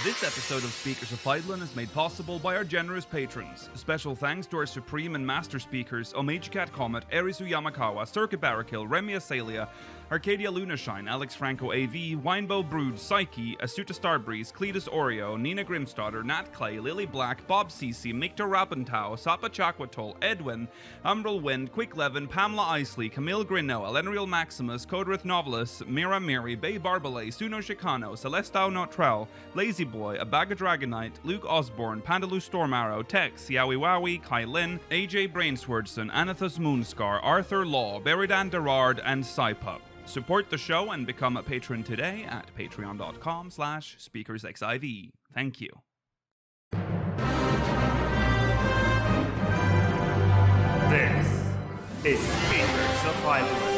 This episode of Speakers of Eidolon is made possible by our generous patrons. Special thanks to our supreme and master speakers, Omeji Cat Comet, Erisu Yamakawa, Circuit Barrakill, Remy Asalia, Arcadia Lunashine, Alex Franco AV, Winebow Brood, Psyche, Asuta Starbreeze, Cletus Oreo, Nina Grimstadter, Nat Clay, Lily Black, Bob Cece, Mikta Rabentau, Sapa Chakwatol, Edwin, Umbral Wind, Quick Levin, Pamela Isley, Camille Grinnell, Elenriel Maximus, Codrith Novelist, Mira Miri, Bay Barbalay, Suno Chicano, Celestao Notrell, Lazy Boy, Abaga Dragonite, Luke Osborne, Pandaloo Stormarrow, Tex, Yowie Wowie, Kai Lin, AJ Brainswordson, Anathos Moonscar, Arthur Law, Beridan Derard, and Cypup. Support the show and become a patron today at patreon.com/speakersxiv. Thank you. This is Speakers of Eidolon.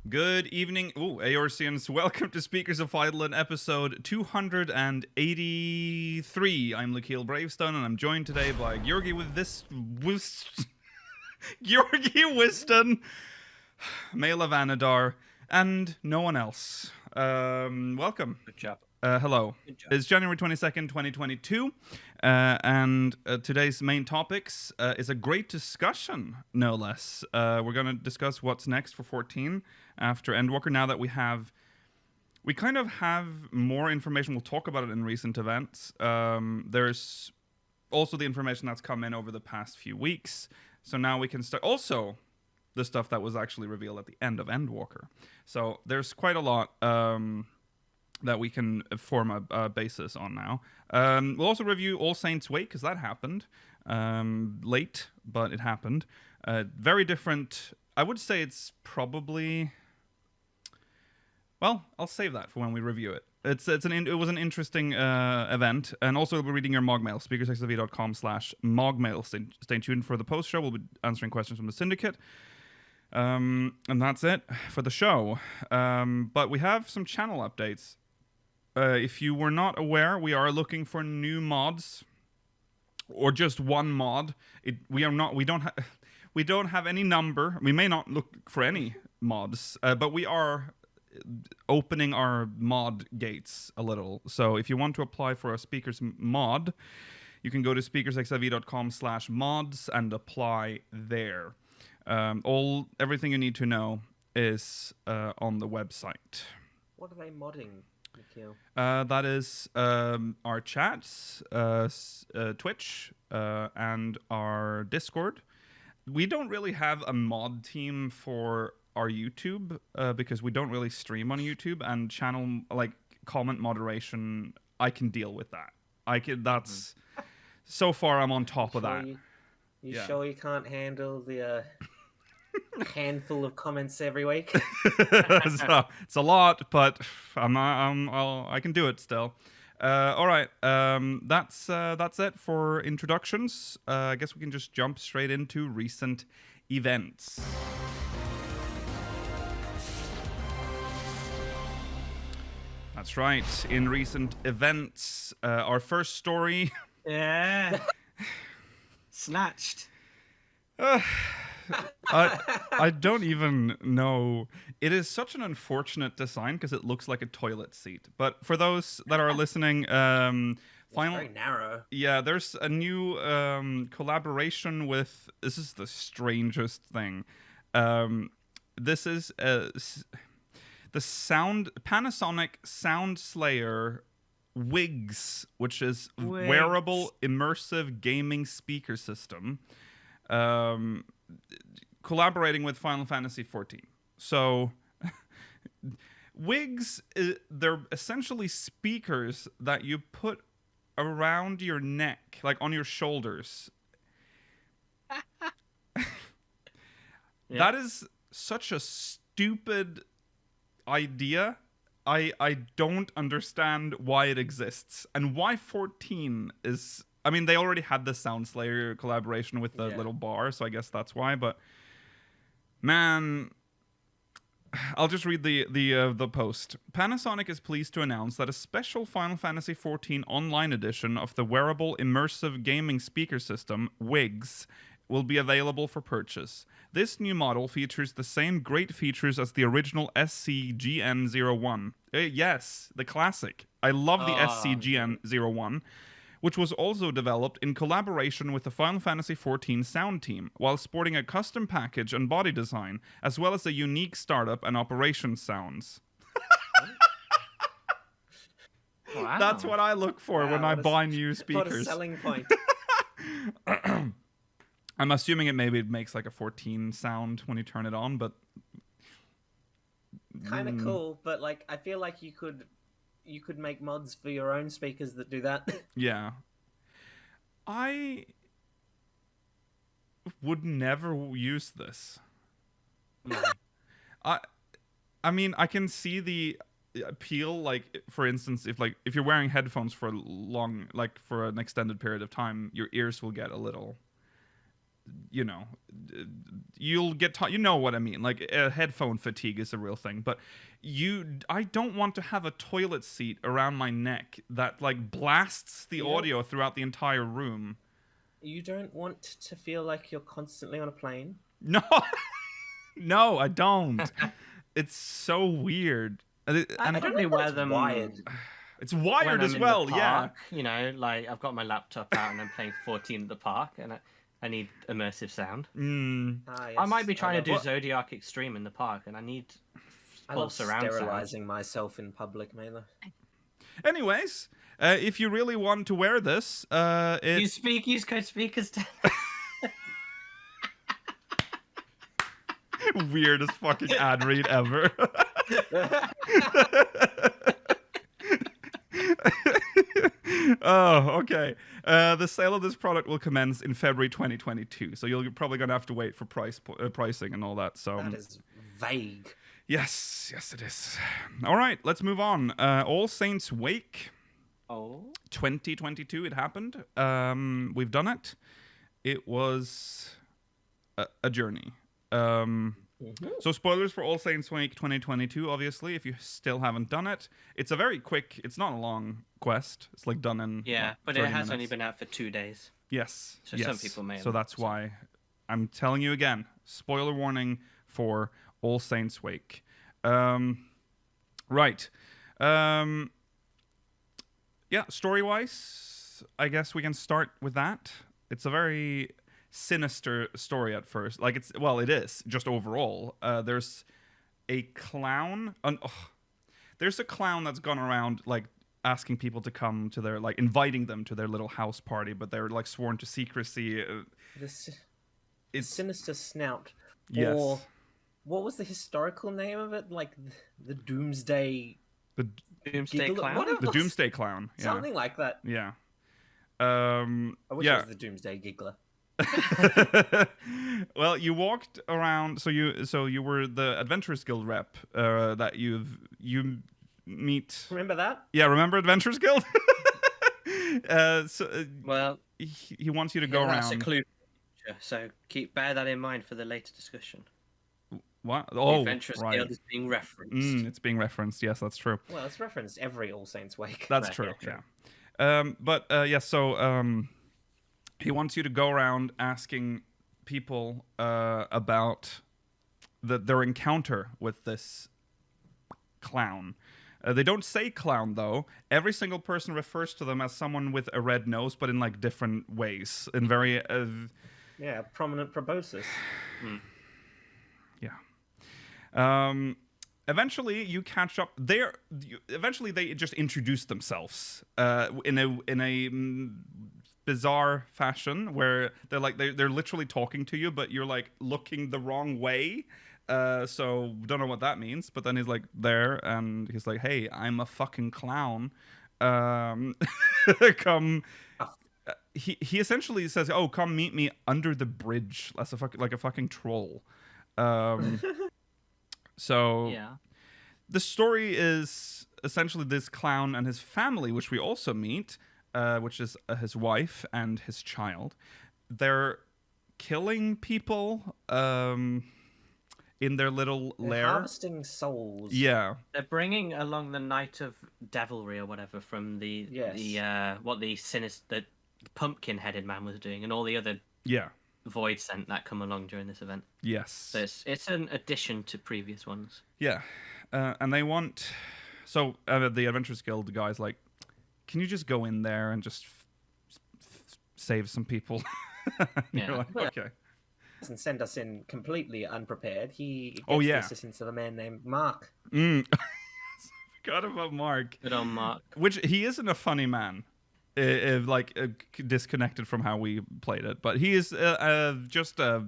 Good evening, Aorcians. Welcome to Speakers of Eidolon, episode 283. I'm Lakeel Bravestone, and I'm joined today by Georgi Wiston, Mela Vanadar, and no one else. Welcome. Good job. Hello. Good job. It's January 22nd, 2022, and today's main topics is a great discussion, no less. We're going to discuss what's next for 14 after Endwalker, now that we kind of have more information. We'll talk about it in recent events. There's also the information that's come in over the past few weeks, so now we can start. Also, the stuff that was actually revealed at the end of Endwalker. So there's quite a lot that we can form a basis on now. We'll also review All Saints' Wake, because that happened. Late, but it happened. Very different. I would say it's probably... Well, I'll save that for when we review it. It was an interesting event. And also we'll be reading your MogMail, speakersxiv.com/MogMail. Stay tuned for the post-show. We'll be answering questions from the Syndicate. And that's it for the show. But we have some channel updates. If you were not aware, we are looking for new mods, or just one mod. We don't have any number. We may not look for any mods, but we are opening our mod gates a little. So if you want to apply for a speakers mod, you can go to speakersxiv.com/mods and apply there. Everything you need to know is on the website. What are they modding, Nikhil? That is our chats, Twitch, and our Discord. We don't really have a mod team for our YouTube because we don't really stream on YouTube, and channel comment moderation. I can deal with that. That's so far I'm on top of that. You sure you can't handle the handful of comments every week? It's a lot, but I can do it still. All right, that's it for introductions. I guess we can just jump straight into recent events. That's right. In recent events, our first story. Yeah. Snatched. I don't even know. It is such an unfortunate design because it looks like a toilet seat. But for those that are listening, It's very narrow. Yeah, there's a new collaboration with. This is the strangest thing. This is the Panasonic Sound Slayer WIGGS, which is WIGGS. Wearable Immersive Gaming Speaker System. Collaborating with Final Fantasy XIV. So, WIGGS, they're essentially speakers that you put around your neck, like on your shoulders. That is such a stupid idea. I don't understand why it exists and why 14 is. I mean, they already had the Sound Slayer collaboration with the little bar, so I guess that's why. But man, I'll just read the post. Panasonic is pleased to announce that a special Final Fantasy XIV Online edition of the wearable immersive gaming speaker system WIGGS will be available for purchase. This new model features the same great features as the original SCGN-01. Yes, the classic. I love the SCGN-01, which was also developed in collaboration with the Final Fantasy XIV sound team, while sporting a custom package and body design, as well as a unique startup and operation sounds. Wow. That's what I look for when I buy new speakers. What a selling point. I'm assuming it makes like a 14 sound when you turn it on, but Kind of cool, but like I feel like you could make mods for your own speakers that do that. yeah. I would never use this. No. I mean, I can see the appeal, like for instance, if you're wearing headphones for for an extended period of time, your ears will get a little, you'll get you know what I mean, like headphone fatigue is a real thing. But I don't want to have a toilet seat around my neck that like blasts the audio throughout the entire room. You don't want to feel like you're constantly on a plane? No. No, I don't. It's so weird. I probably wear them wired. It's wired as in well, the park, like I've got my laptop out and I'm playing 14 at the park, and I need immersive sound. Yes. I might be trying to do Zodiac Extreme in the park, and I need full surround sound. Sterilizing myself in public, Mela. Anyways, if you really want to wear this, use code speakers. Weirdest fucking ad read ever. Oh, okay. The sale of this product will commence in February 2022, so you're probably gonna have to wait for pricing and all that. So That is vague. yes, it is. All right, let's move on. All Saints Wake. 2022. It happened. We've done it. It was a journey. So spoilers for All Saints Wake 2022, obviously, if you still haven't done it. It's a very quick, it's not a long quest. It's like done in but it has only been out for 2 days. Yes. So some people may have. So that's why I'm telling you again, spoiler warning for All Saints Wake. Right. Yeah, story-wise, I guess we can start with that. It's a very sinister story at first. Like it is just overall. There's a clown. There's a clown that's gone around like asking people to come to their inviting them to their little house party, but they're like sworn to secrecy. It's Sinister Snout. Yes. Or what was the historical name of it? Like the Doomsday. The Doomsday Clown. The Doomsday Clown. Yeah. Something like that. Yeah. I wish it was the Doomsday Giggler. Well, you walked around. So you were the Adventurers Guild rep. That you meet. Remember that? Yeah, remember Adventurers Guild. Well, he wants you to go around. That's a clue. So bear that in mind for the later discussion. What? The Oh, Adventurers right. Guild is being referenced. It's being referenced. Yes, that's true. Well, it's referenced every All Saints Wake. That's true. Yeah. So he wants you to go around asking people about their encounter with this clown. They don't say clown though. Every single person refers to them as someone with a red nose, but in like different ways, in very prominent proboscis. Yeah. Eventually, you catch up. Eventually, they just introduce themselves in a bizarre fashion where they're literally talking to you, but you're like looking the wrong way. So don't know what that means. But then he's like there, and he's like, "Hey, I'm a fucking clown. Come." He essentially says, "Oh, come meet me under the bridge." That's like a fucking troll. So Yeah. the story is essentially this clown and his family, which we also meet, which is his wife and his child. They're killing people in their little They're lair. harvesting souls. Yeah. They're bringing along the Night of Devilry or whatever from the pumpkin-headed man was doing, and all the other void scent that come along during this event. Yes. So it's an addition to previous ones. Yeah. And they want... So the Adventurers Guild guys like, can you just go in there and just save some people? You're like, okay. Doesn't send us in completely unprepared. He gets the assistance of a man named Mark. Forgot about Mark. Good on Mark. Which he isn't a funny man, disconnected from how we played it, but he is just a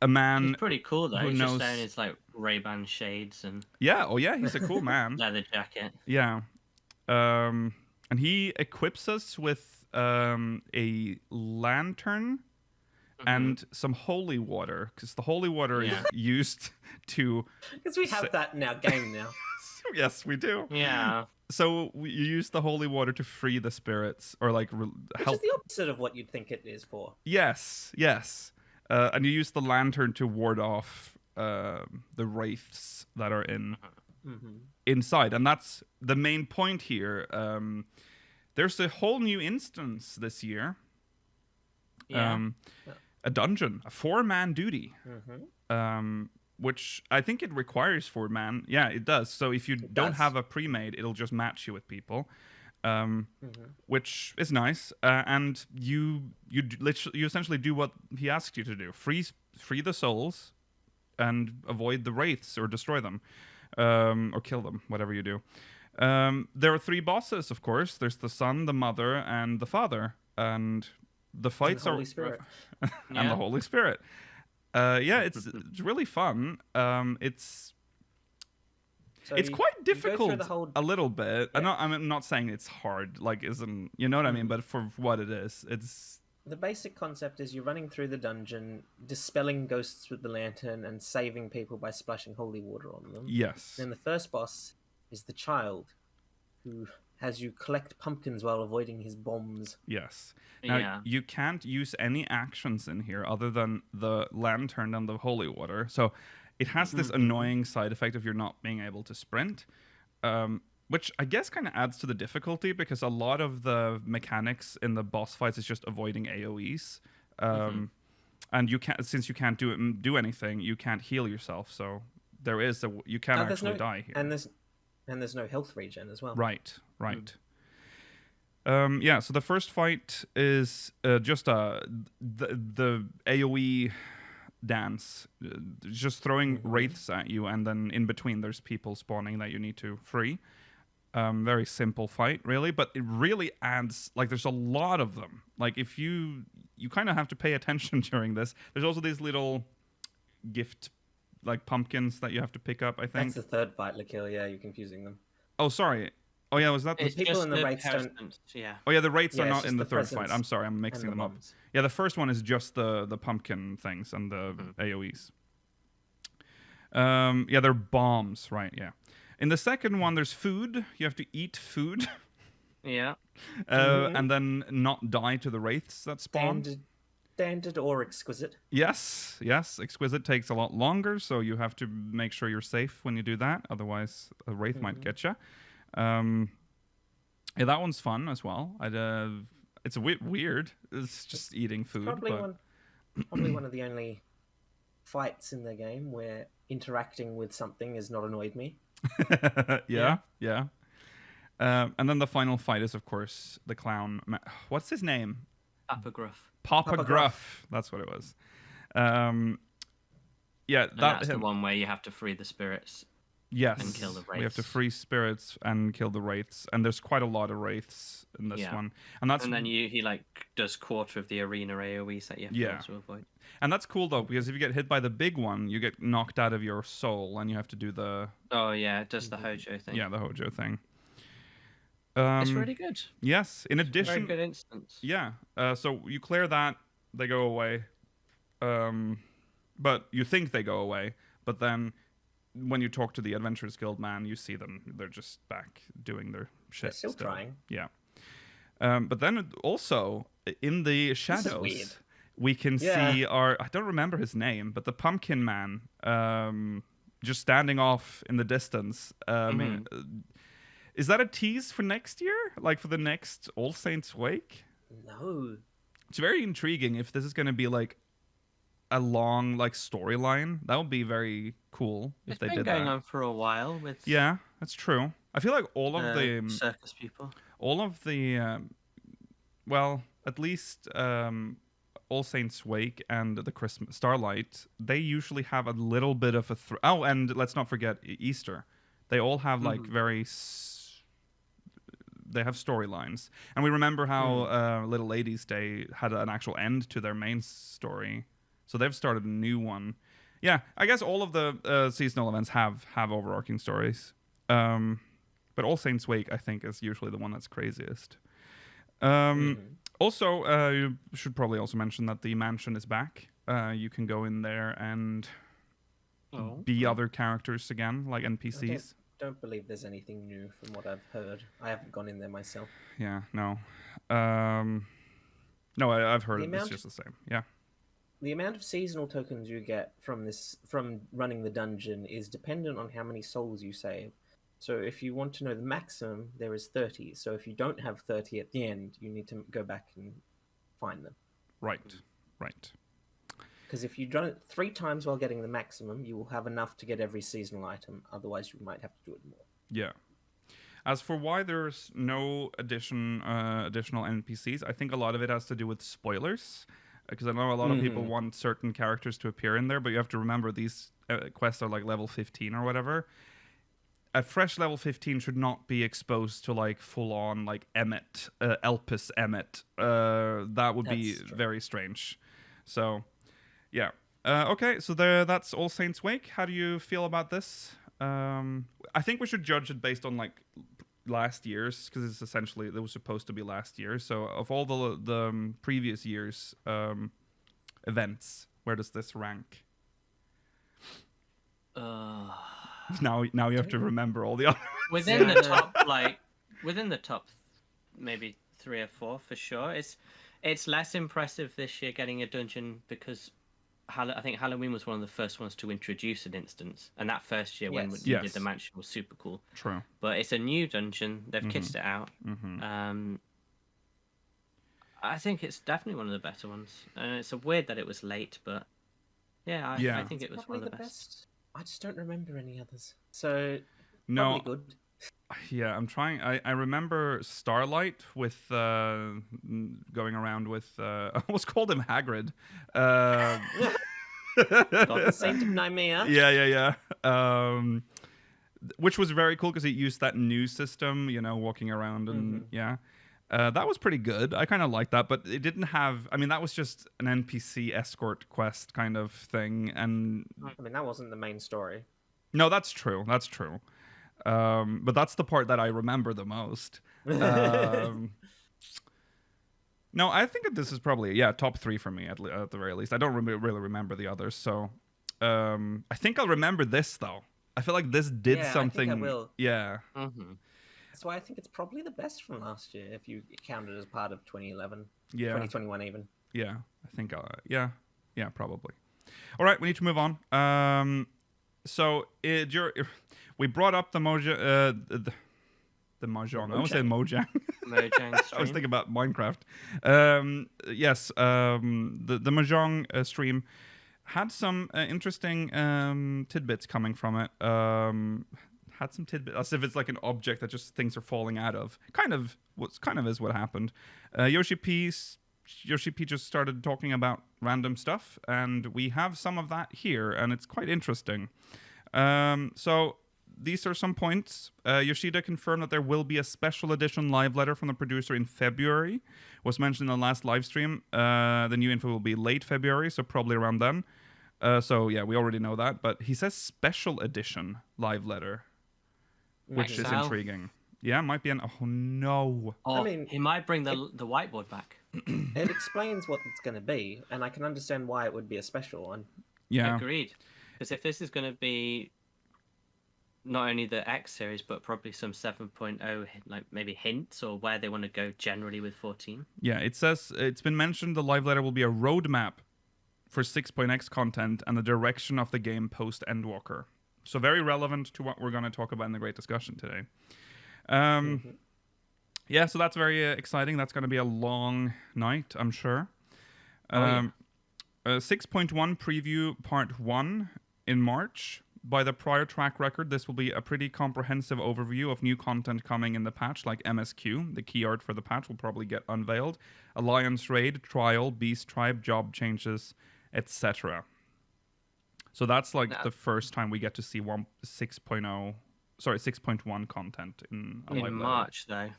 man. He's pretty cool though. He's knows... just wearing his like Ray-Ban shades and he's a cool man. leather jacket. Yeah, and he equips us with a lantern. And some holy water, because the holy water is used to... Because we have that in our game now. Yes, we do. Yeah. So you use the holy water to free the spirits, or like help... Which is the opposite of what you'd think it is for. Yes. And you use the lantern to ward off the wraiths that are inside. And that's the main point here. There's a whole new instance this year. Yeah. A dungeon, a 4-man duty, which I think it requires 4-man. Yeah, it does. So if you don't have a pre-made, it'll just match you with people, which is nice. And you essentially do what he asks you to do: free the souls, and avoid the wraiths or destroy them, or kill them, whatever you do. There are 3 bosses, of course. There's the son, the mother, and the father, and the fights and the Holy Spirit. And the Holy Spirit. It's really fun. It's quite difficult a little bit. Yeah. I'm not saying it's hard, like isn't, you know what I mean? But for what it is, it's... The basic concept is you're running through the dungeon, dispelling ghosts with the lantern, and saving people by splashing holy water on them. Yes. Then the first boss is the child, who has you collect pumpkins while avoiding his bombs. Yes. Now, you can't use any actions in here other than the lantern and the holy water. So it has this annoying side effect of you're not being able to sprint, which I guess kind of adds to the difficulty, because a lot of the mechanics in the boss fights is just avoiding AoEs. And you can't, since you can't do anything, you can't heal yourself. So you can actually die here. And there's no health regen as well. Right. So the first fight is just the AoE dance, just throwing wraiths at you, and then in between there's people spawning that you need to free. Very simple fight, really, but it really adds, like, there's a lot of them. Like, if you kind of have to pay attention during this. There's also these little gift, like, pumpkins that you have to pick up, I think. That's the third fight, Lakil. Yeah, you're confusing them. Oh, sorry. Oh, yeah, was that the... People in the wraiths don't... Yeah. Oh, yeah, the wraiths are Yeah, not in the third fight. I'm sorry, I'm mixing them up. bombs. Yeah, the first one is just the pumpkin things and the AoEs. Yeah, they're bombs, right, yeah. In the second one, there's food. You have to eat food. Yeah. And then not die to the wraiths that spawn. Standard or exquisite. Yes. Exquisite takes a lot longer, so you have to make sure you're safe when you do that. Otherwise, a wraith might get you. Yeah, that one's fun as well. It's a bit weird. It's just eating food. Probably one of the only fights in the game where interacting with something has not annoyed me. Yeah. And then the final fight is, of course, the clown. What's his name? Papa Gruff. That's what it was. Yeah, that's the one where you have to free the spirits. Yes, and kill the wraiths. We have to free spirits and kill the wraiths, and there's quite a lot of wraiths in this one. And then he like does quarter of the arena AoEs that you have to also avoid. And that's cool though, because if you get hit by the big one, you get knocked out of your soul, and you have to do the... Oh yeah, it does the Hojo thing. Yeah, the Hojo thing. It's really good. Yes, in addition... Very good instance. Yeah, so you clear that, they go away. But you think they go away, but then when you talk to the Adventurers Guild man, you see them. They're just back doing their shit. They're still trying. Yeah. But then also in the shadows, weird. we can Yeah. see I don't remember his name, but the Pumpkin Man, just standing off in the distance. Is that a tease for next year? Like for the next All Saints Wake? No. It's very intriguing if this is going to be like a long like storyline. That would be very cool if they did that. It's been going on for a while with Yeah, that's true. I feel like all of the circus people. all of the well, at least All Saints Wake and the Christmas Starlight, they usually have a little bit of a oh, and let's not forget Easter. They all have like very they have storylines, and we remember how Little Ladies Day had an actual end to their main story, so they've started a new one. Yeah, I guess all of the seasonal events have overarching stories, but All Saints Wake I think is usually the one that's craziest. Also, you should probably also mention that the mansion is back. You can go in there and be other characters again, like NPCs. I don't believe there's anything new from what I've heard. I haven't gone in there myself. Yeah, no. No, I've heard it's just the same. Yeah. The amount of seasonal tokens you get from running the dungeon is dependent on how many souls you save. So if you want to know the maximum, there is 30. So if you don't have 30 at the end, you need to go back and find them. Right. Because if you run it 3 times while getting the maximum, you will have enough to get every seasonal item. Otherwise, you might have to do it more. Yeah. As for why there's no additional NPCs, I think a lot of it has to do with spoilers. Because I know a lot of people want certain characters to appear in there, but you have to remember these quests are like level 15 or whatever. A fresh level 15 should not be exposed to like full on like Emmet, Elpis Emmet. That would be very strange. So, yeah. Okay, so that's All Saints Wake. How do you feel about this? I think we should judge it based on like last year's, because it's essentially it was supposed to be last year. So of all the previous year's events, where does this rank? Now you have to remember all the other within the top maybe 3 or 4 for sure. It's less impressive this year getting a dungeon because I think Halloween was one of the first ones to introduce an instance, and that first year when we did the mansion was super cool. True. But it's a new dungeon. They've kissed it out. I think it's definitely one of the better ones. And it's weird that it was late, but I think it was one of the best. I just don't remember any others. So no, probably good. Yeah, I'm trying. I remember Starlight with going around with I almost called him Hagrid. Saint of Nymea. Yeah. Which was very cool because it used that new system, walking around and that was pretty good. I kind of liked that, but it didn't have. I mean, that was just an NPC escort quest kind of thing, and I mean that wasn't the main story. No, that's true. But that's the part that I remember the most. No, I think that this is probably top 3 for me at the very least. I don't really remember the others, so I think I'll remember this though. I feel like this did something. I think I will. Yeah. That's why I think it's probably the best from last year if you count it as part of 2011. Yeah. 2021 even. Yeah, I think. Yeah, probably. All right, we need to move on. So we brought up the Mahjong. The Mahjong. I almost said Mojang. Mojang I was thinking about Minecraft. Yes, the Mahjong stream had some interesting tidbits coming from it. Had some tidbits, as if it's like an object that just things are falling out of. Kind of is what happened. Yoshi-P just started talking about random stuff, and we have some of that here, and it's quite interesting. So these are some points. Yoshida confirmed that there will be a special edition live letter from the producer in February. Was mentioned in the last live stream. The new info will be late February, so probably around then. So yeah, we already know that. But he says special edition live letter, which is intriguing. Yeah, might be oh no. Oh, I mean, he might bring the whiteboard back. It explains what it's going to be, and I can understand why it would be a special one. Yeah, agreed. Because if this is going to be not only the X series, but probably some 7.0, like maybe hints or where they want to go generally with 14. Yeah, it says it's been mentioned the live letter will be a roadmap for 6.x content and the direction of the game post Endwalker. So very relevant to what we're going to talk about in the great discussion today. Yeah, so that's very exciting. That's going to be a long night, I'm sure. 6.1 preview part 1 in March. By the prior track record, this will be a pretty comprehensive overview of new content coming in the patch, like MSQ. The key art for the patch will probably get unveiled. Alliance Raid, Trial, Beast Tribe, job changes, etc. So that's like the first time we get to see 6.1 content in a live letter. March, though.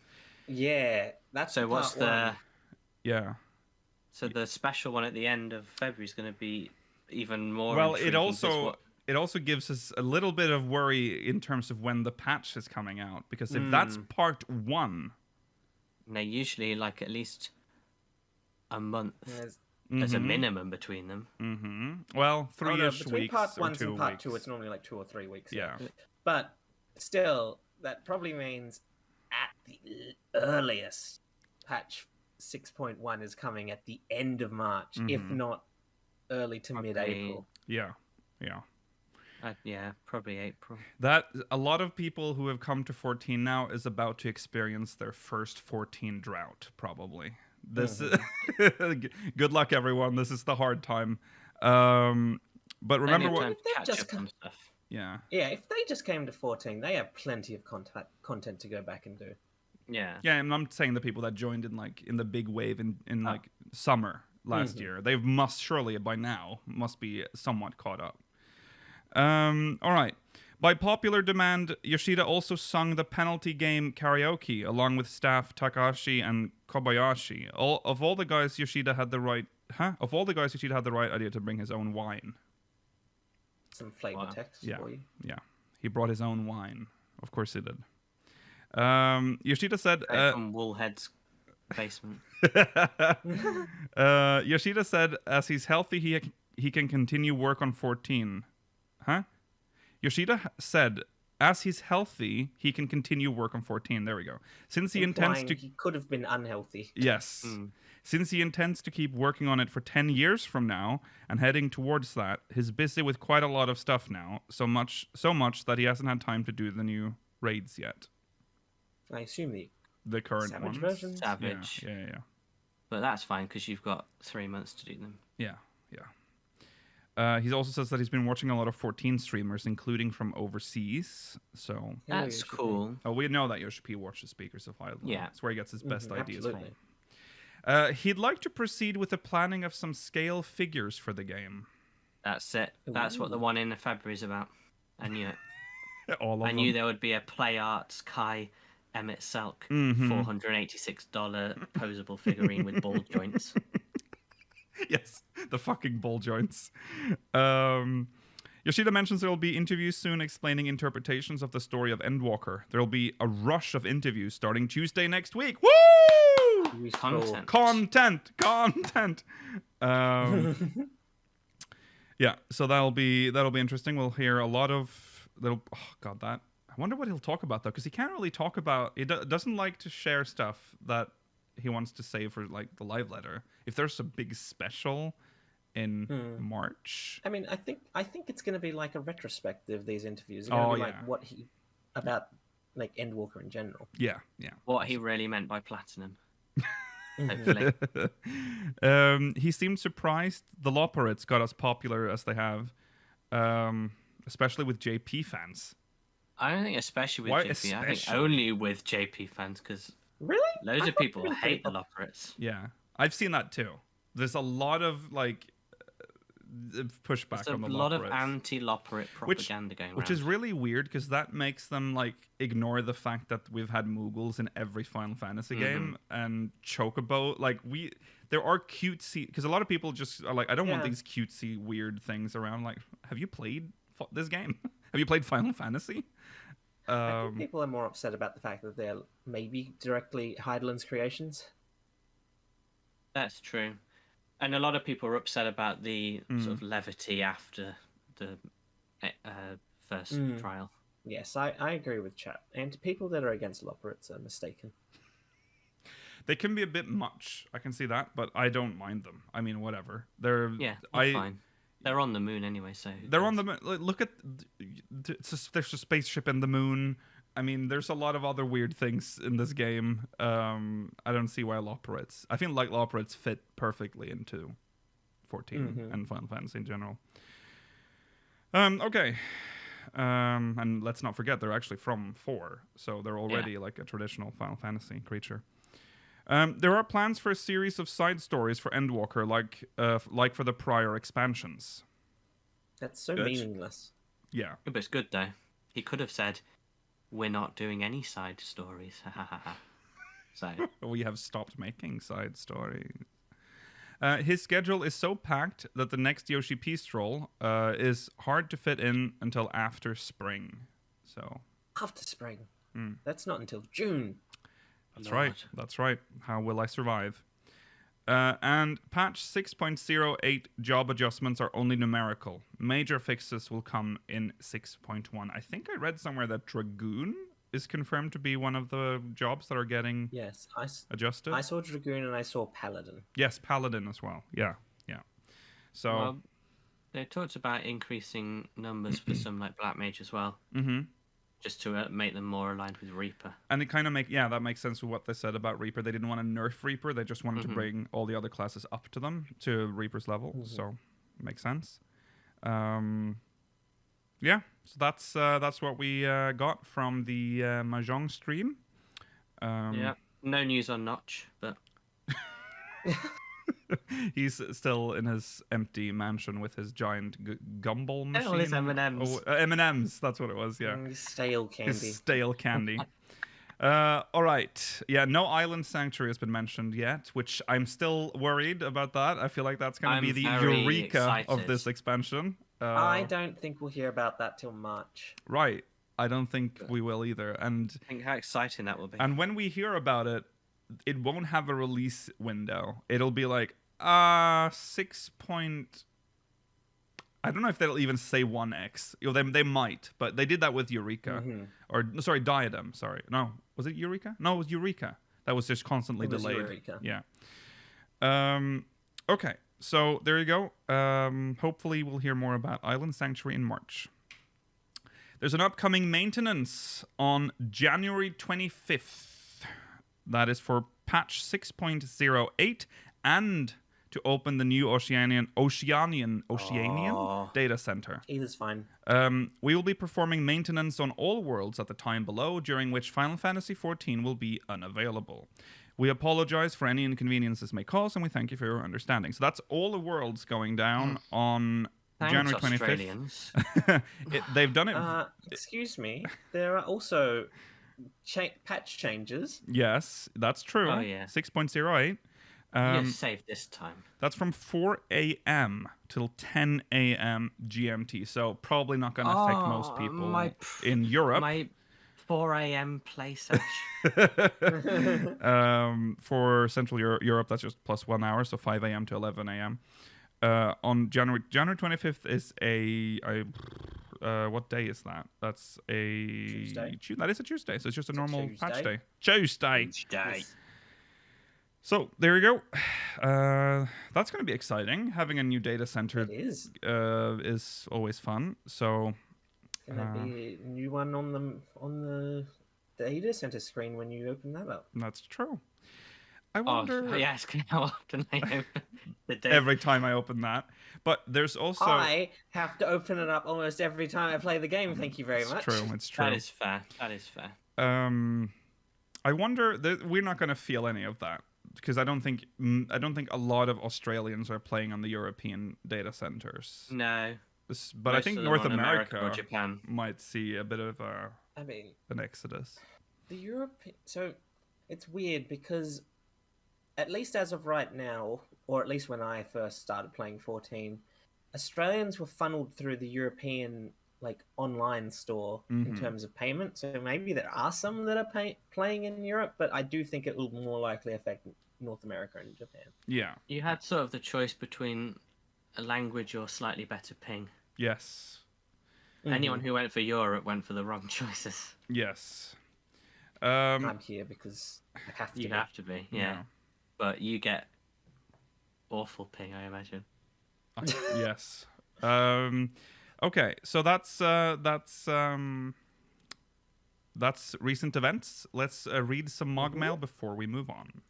Yeah, that's so. What's part one. Yeah. So the special one at the end of February is going to be even more. Well, it also gives us a little bit of worry in terms of when the patch is coming out, because if that's part 1, they usually like at least a month as a minimum between them. Well, 3-ish between weeks part 1 or 2 and part weeks. 2, it's normally like 2 or 3 weeks. Yeah. But still, that probably means at the earliest, patch 6.1 is coming at the end of March, if not early to mid-April. Yeah. Yeah, probably April. That a lot of people who have come to 14 now is about to experience their first 14 drought, probably. This good luck, everyone. This is the hard time. But remember what? Stuff. Yeah, if they just came to 14, they have plenty of content to go back and do. Yeah, and I'm saying the people that joined in the big wave in like summer last year, they must surely by now must be somewhat caught up. All right. By popular demand, Yoshida also sung the penalty game karaoke along with staff Takahashi and Kobayashi. Of all the guys, Yoshida had the right idea to bring his own wine. Some flavor text for you. Yeah. He brought his own wine. Of course he did. Yoshida said from Woolhead's basement. Yoshida said as he's healthy he can continue work on 14. Yoshida said as he's healthy he can continue work on 14. There we go. Since he could have been unhealthy. Yes. Since he intends to keep working on it for 10 years from now and heading towards that, he's busy with quite a lot of stuff now, so much that he hasn't had time to do the new raids yet. I assume the current Savage ones. version? Savage. Yeah. But that's fine because you've got 3 months to do them. Yeah. He also says that he's been watching a lot of 14 streamers, including from overseas. So that's cool. Oh, we know that Yoshi-P watches Speakers of Ireland. Yeah, that's where he gets his best ideas absolutely. from. He'd like to proceed with the planning of some scale figures for the game. That's it. That's what the one in February is about. I knew it. I knew there would be a Play Arts Kai Emmett Selk $486 posable figurine with ball joints. Yes, the fucking ball joints. Yoshida mentions there will be interviews soon explaining interpretations of the story of Endwalker. There will be a rush of interviews starting Tuesday next week. Woo! Content. Yeah, so that'll be interesting. We'll hear a lot of I wonder what he'll talk about though, because he can't really talk about. He doesn't like to share stuff that he wants to save for like the live letter. If there's a big special in March, I mean, I think it's going to be like a retrospective of these interviews. It's going to be like what he about like Endwalker in general. Yeah. What he really meant by platinum. Hopefully. He seemed surprised the Loperates got as popular as they have, especially with JP fans. I don't think especially with JP. I think only with JP fans, because loads of people hate the Loperates. Yeah, I've seen that too. There's a lot of like pushback on the Loperates. There's a lot of anti-Loperate propaganda going around. Which is really weird because that makes them like ignore the fact that we've had Moogles in every Final Fantasy game and Chocobo. Like there are cutesy, because a lot of people just are like, I don't want these cutesy weird things around. Like, have you played this game? Have you played Final Fantasy? I think people are more upset about the fact that they're maybe directly Heideland's creations. That's true. And a lot of people are upset about the sort of levity after the first trial. Yes, I agree with chat. And people that are against Loperates are mistaken. They can be a bit much. I can see that, but I don't mind them. I mean, whatever. They're fine. They're on the moon anyway, so they're on the moon. Look at there's a spaceship in the moon. I mean, there's a lot of other weird things in this game. I don't see why Loperates. I feel like Loperates fit perfectly into 14 and Final Fantasy in general. Okay. And let's not forget they're actually from 4, so they're already like a traditional Final Fantasy creature. There are plans for a series of side stories for Endwalker, like for the prior expansions. That's so meaningless. Yeah, but it's good though. He could have said, "We're not doing any side stories." So we have stopped making side stories. His schedule is so packed that the next Yoshi-P stroll is hard to fit in until after spring. So after spring. That's not until June. That's right. That's right. How will I survive? And patch 6.08 job adjustments are only numerical. Major fixes will come in 6.1. I think I read somewhere that Dragoon is confirmed to be one of the jobs that are getting adjusted. I saw Dragoon and I saw Paladin. Yes, Paladin as well. Yeah. So they talked about increasing numbers for some like Black Mage as well. Just to make them more aligned with Reaper. And it kind of that makes sense with what they said about Reaper. They didn't want to nerf Reaper. They just wanted to bring all the other classes up to them, to Reaper's level. So it makes sense. Yeah, so that's what we got from the Mahjong stream. Yeah, no news on Notch, but... He's still in his empty mansion with his giant gumball machine. All his M&Ms. Oh, M&Ms, that's what it was, yeah. Stale candy. His stale candy. All right. Yeah, no Island Sanctuary has been mentioned yet, which I'm still worried about that. I feel like that's going to be the eureka of this expansion. I don't think we'll hear about that till March. Right. I don't think we will either. And think how exciting that will be. And when we hear about it, it won't have a release window. It'll be like 6 point... I don't know if they'll even say 1x. They might, but they did that with Eureka. Or, sorry, Diadem, sorry. No, was it Eureka? No, it was Eureka. That was just constantly delayed. Eureka. Yeah. Okay, so there you go. Hopefully we'll hear more about Island Sanctuary in March. There's an upcoming maintenance on January 25th. That is for patch 6.08 and to open the new Oceanian data center. Either's fine. We will be performing maintenance on all worlds at the time below, during which Final Fantasy XIV will be unavailable. We apologize for any inconvenience this may cause, and we thank you for your understanding. So that's all the worlds going down on January 25th. They've done it. Excuse me. There are also patch changes. Yes, that's true. Oh, yeah. 6.08. You're safe this time. That's from 4 a.m. till 10 a.m. GMT, so probably not going to affect most people in Europe. My 4 a.m. play session. For Central Europe, that's just plus 1 hour, so 5 a.m. to 11 a.m. On January 25th is what day is that? That's a Tuesday. That is a Tuesday, so it's just a normal patch day. Tuesday. Yes. So there you go. That's going to be exciting. Having a new data center is always fun. So can that be a new one on the data center screen when you open that up? That's true. I wonder. Oh, yes, how often I open the data. Every time I open that. But there's also. I have to open it up almost every time I play the game. Thank you very much. It's true. That is fair. I wonder. We're not going to feel any of that. Because I don't think a lot of Australians are playing on the European data centers. No. But I think North America or Japan might see a bit of an exodus. The so it's weird because at least as of right now, or at least when I first started playing 14, Australians were funneled through the European online store in terms of payment. So maybe there are some that are playing in Europe, but I do think it will more likely affect North America and Japan. Yeah. You had sort of the choice between a language or slightly better ping. Yes. Anyone who went for Europe went for the wrong choices. Yes. I'm here because I have to. You have to be, yeah. But you get awful ping, I imagine. Yes. Okay, so that's recent events. Let's read some MogMail before we move on.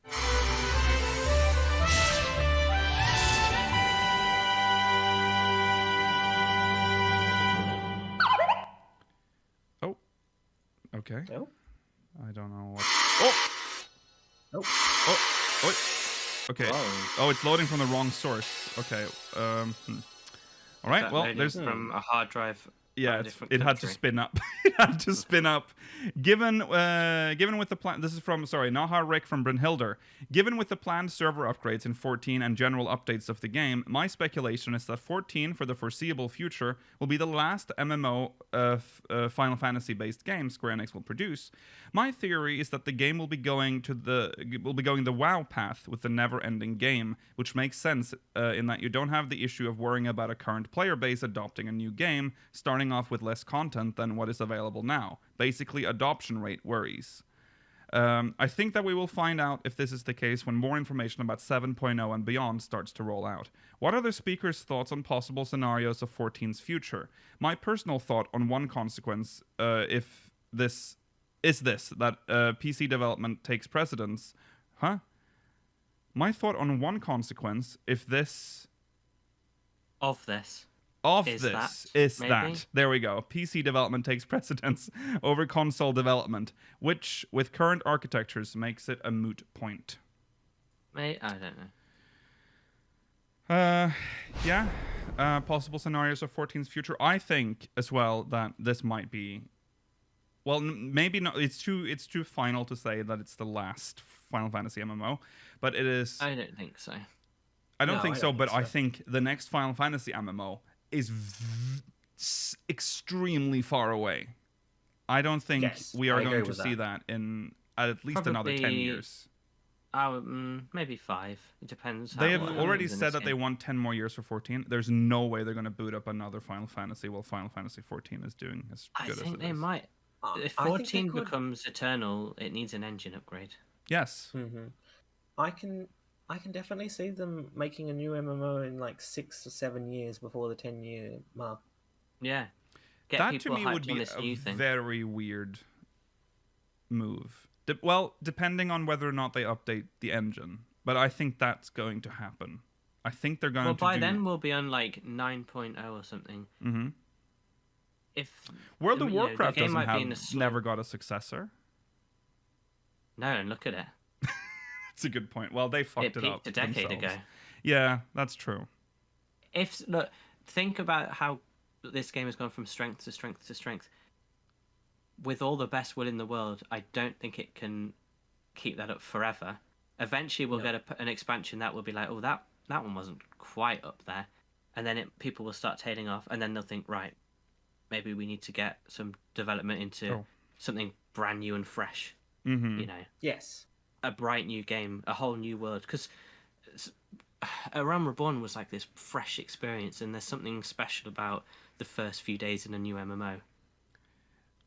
Oh. Okay. Oh. I don't know what. Oh. Oh. Oh. Oh. Okay. Whoa. Oh, it's loading from the wrong source. Okay. All right. Well, there's from a hard drive. Yeah, from a different it had to country. spin up. It had to spin up. Given with the plan, this is from Naha Rick from Brynhilder. Given with the planned server upgrades in 14 and general updates of the game, my speculation is that 14 for the foreseeable future will be the last MMO Final Fantasy based game Square Enix will produce. My theory is that the game will be going the WoW path with the never-ending game, which makes sense in that you don't have the issue of worrying about a current player base adopting a new game, starting off with less content than what is available now. Basically, adoption rate worries. I think that we will find out if this is the case when more information about 7.0 and beyond starts to roll out. What are the speakers' thoughts on possible scenarios of 14's future? My personal thought on one consequence, that PC development takes precedence. Huh? My thought on one consequence, if this... Of this. Is maybe? that. There we go. PC development takes precedence over console development, which, with current architectures, makes it a moot point. I don't know. Yeah. Possible scenarios of 14's future. I think as well that this might be... Well, maybe not. It's too final to say that it's the last Final Fantasy MMO, but it is... I don't think so. I don't think so, but so. I think the next Final Fantasy MMO is extremely far away. I don't think we are going to see that in at least another 10 years. Maybe 5. It depends. They have already said that they want 10 more years for 14. There's no way they're going to boot up another Final Fantasy while Final Fantasy 14 is doing as good as it is. I think they might. If 14 becomes eternal, it needs an engine upgrade. Yes. Mm-hmm. I can definitely see them making a new MMO in like 6 or 7 years before the 10-year mark. Yeah. That to me would be a very weird move. Depending on whether or not they update the engine. But I think that's going to happen. I think they're going to by then we'll be on like 9.0 or something. Mm-hmm. If World of Warcraft never got a successor. No, and look at it. That's a good point. Well, they fucked it up a decade themselves. ago. Yeah, that's true. Think about how this game has gone from strength to strength to strength. With all the best will in the world, I don't think it can keep that up forever. Eventually, we'll get an expansion that will be like, oh, that one wasn't quite up there, and then people will start tailing off, and then they'll think, right, maybe we need to get some development into something brand new and fresh. Mm-hmm. You know. Yes. A bright new game, a whole new world, because Realm Reborn was like this fresh experience, and there's something special about the first few days in a new MMO.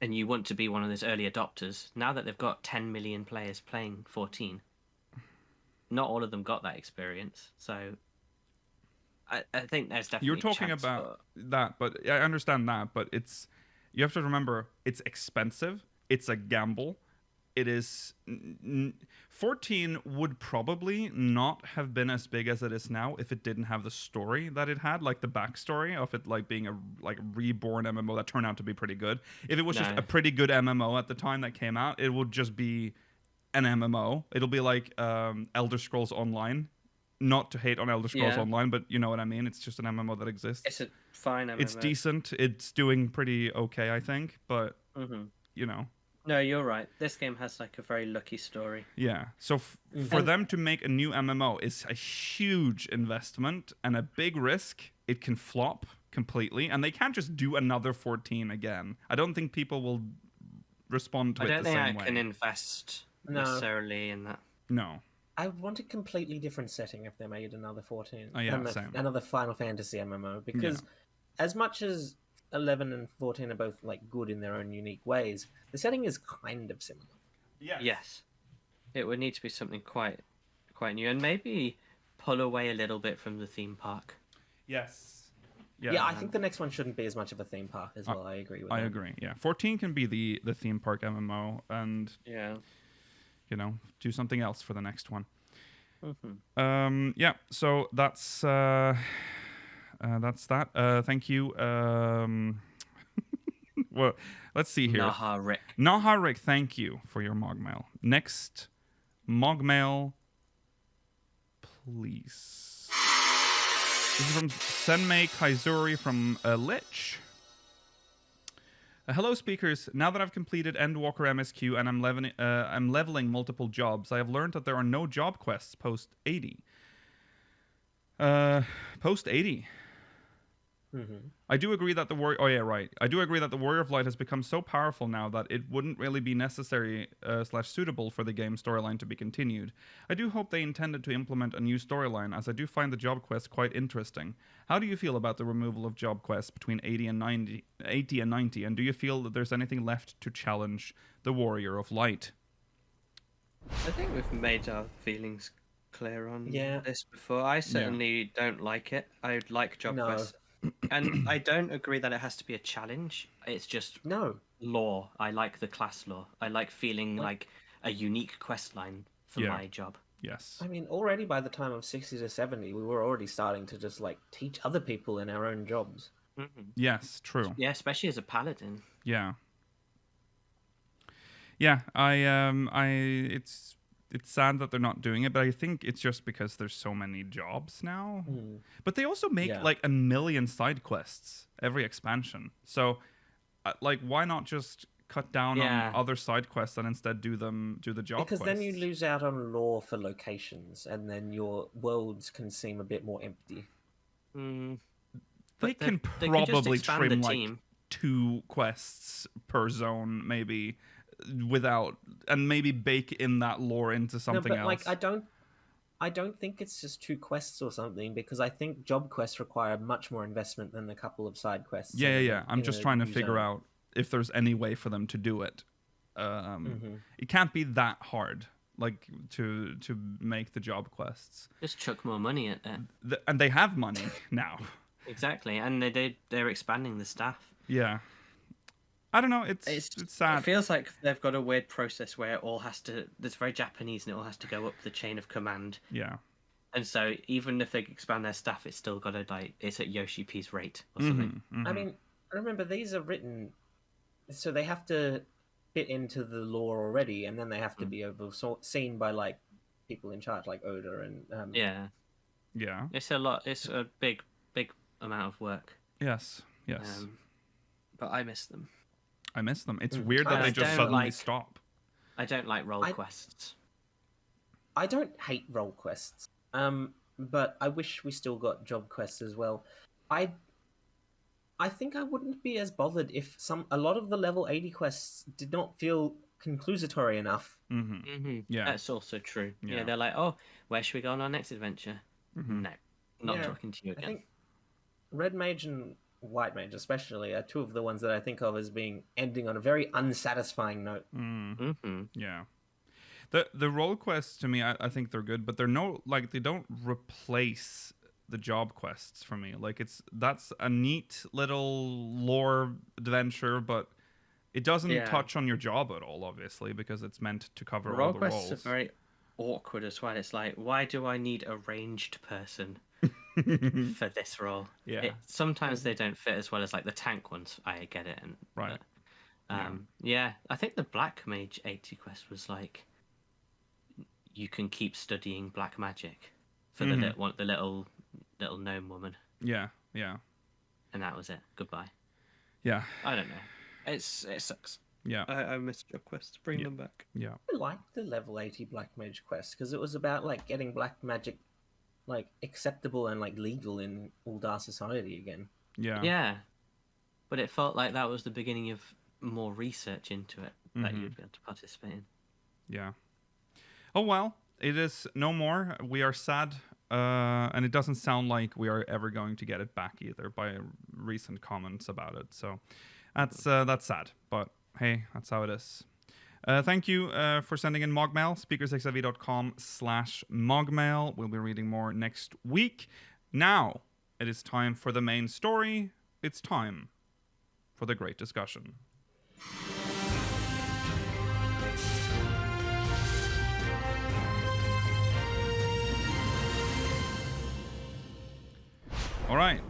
And you want to be one of those early adopters. Now that they've got 10 million players playing 14, not all of them got that experience. So I think there's definitely you're talking about that, but I understand that, but you have to remember it's expensive. It's a gamble. It is 14 would probably not have been as big as it is now if it didn't have the story that it had, like the backstory of it, like being a reborn MMO that turned out to be pretty good. If it was just a pretty good MMO at the time that came out, it would just be an MMO. It'll be like Elder Scrolls Online. Not to hate on Elder Scrolls Online, but you know what I mean. It's just an MMO that exists. It's a fine MMO. It's decent. It's doing pretty okay, I think, but you know. No, you're right. This game has like a very lucky story. Yeah. So for them to make a new MMO is a huge investment and a big risk. It can flop completely, and they can't just do another 14 again. I don't think people will respond to it the same way. I don't think I can invest necessarily in that. No. I would want a completely different setting if they made another 14. Oh, yeah, same. Another Final Fantasy MMO, because as much as 11 and 14 are both like good in their own unique ways. The setting is kind of similar. Yes. It would need to be something quite new, and maybe pull away a little bit from the theme park. Yes. Yeah, I think the next one shouldn't be as much of a theme park as well. I agree with that. I agree. Yeah, 14 can be the theme park MMO, and do something else for the next one. Yeah. So that's that. Thank you. Well, let's see here. Naha Rick, thank you for your MogMail. Next MogMail, please. This is from Senmei Kaizuri from Lich. Hello, speakers. Now that I've completed Endwalker MSQ and I'm leveling multiple jobs, I have learned that there are no job quests post 80. Post 80. I do agree that the warrior. Oh yeah, right. I do agree that the Warrior of Light has become so powerful now that it wouldn't really be necessary / suitable for the game's storyline to be continued. I do hope they intended to implement a new storyline, as I do find the job quests quite interesting. How do you feel about the removal of job quests between 80 and 90, and do you feel that there's anything left to challenge the Warrior of Light? I think we've made our feelings clear on Yeah. this before. I certainly don't like it. I like job quests. And I don't agree that it has to be a challenge. It's just lore. I like the class lore. I like feeling like a unique quest line for my job. Yes. I mean, already by the time of 60 to 70, we were already starting to just like teach other people in our own jobs. Yes, true. Yeah, especially as a paladin. Yeah. Yeah, it's sad that they're not doing it, but I think it's just because there's so many jobs now. But they also make like 1 million side quests every expansion. So, like, why not just cut down on other side quests and instead do the job quests? Because then you lose out on lore for locations, and then your worlds can seem a bit more empty. They can probably trim like 2 quests per zone, maybe. And maybe bake in that lore into something else. Like I don't think it's just 2 quests or something, because I think job quests require much more investment than a couple of side quests. Yeah. I'm just trying to figure out if there's any way for them to do it. It can't be that hard, like to make the job quests. Just chuck more money at it. And they have money now. Exactly, and they're expanding the staff. Yeah. I don't know. It's sad. It feels like they've got a weird process where it all has to. It's very Japanese, and it all has to go up the chain of command. Yeah. And so even if they expand their staff, it's still got to it's at Yoshi-P's rate or something. I mean, remember, these are written, so they have to fit into the lore already, and then they have to be overseen by like people in charge, like Oda and Yeah. It's a lot. It's a big amount of work. Yes. But I miss them. It's weird that they just suddenly stop. I don't like role quests. I don't hate role quests. But I wish we still got job quests as well. I think I wouldn't be as bothered if a lot of the level 80 quests did not feel conclusatory enough. Yeah, that's also true. Yeah, they're like, oh, where should we go on our next adventure? No, not talking to you again. I think Red Mage and White Mage especially are 2 of the ones that I think of as being ending on a very unsatisfying note. Yeah. The role quests, to me, I think they're good, but they don't replace the job quests for me. Like, that's a neat little lore adventure, but it doesn't touch on your job at all, obviously, because it's meant to cover all the roles. Role quests are very awkward as well. It's like, why do I need a ranged person for this role? Sometimes they don't fit as well as like the tank ones. I get it, right. But, I think the Black Mage 80 quest was like, you can keep studying black magic for the little gnome woman. Yeah. And that was it. Goodbye. Yeah. I don't know. It sucks. Yeah. I missed job quests. Bring them back. Yeah. I liked the level 80 Black Mage quest because it was about like getting black magic like acceptable and like legal in Uldar society again. Yeah. Yeah. But it felt like that was the beginning of more research into it that you'd be able to participate in. Yeah. Oh well, it is no more. We are sad and it doesn't sound like we are ever going to get it back either by recent comments about it. So that's sad, but hey, that's how it is. Thank you for sending in MogMail, speakersxiv.com/MogMail. We'll be reading more next week. Now, it is time for the main story. It's time for the great discussion. All right.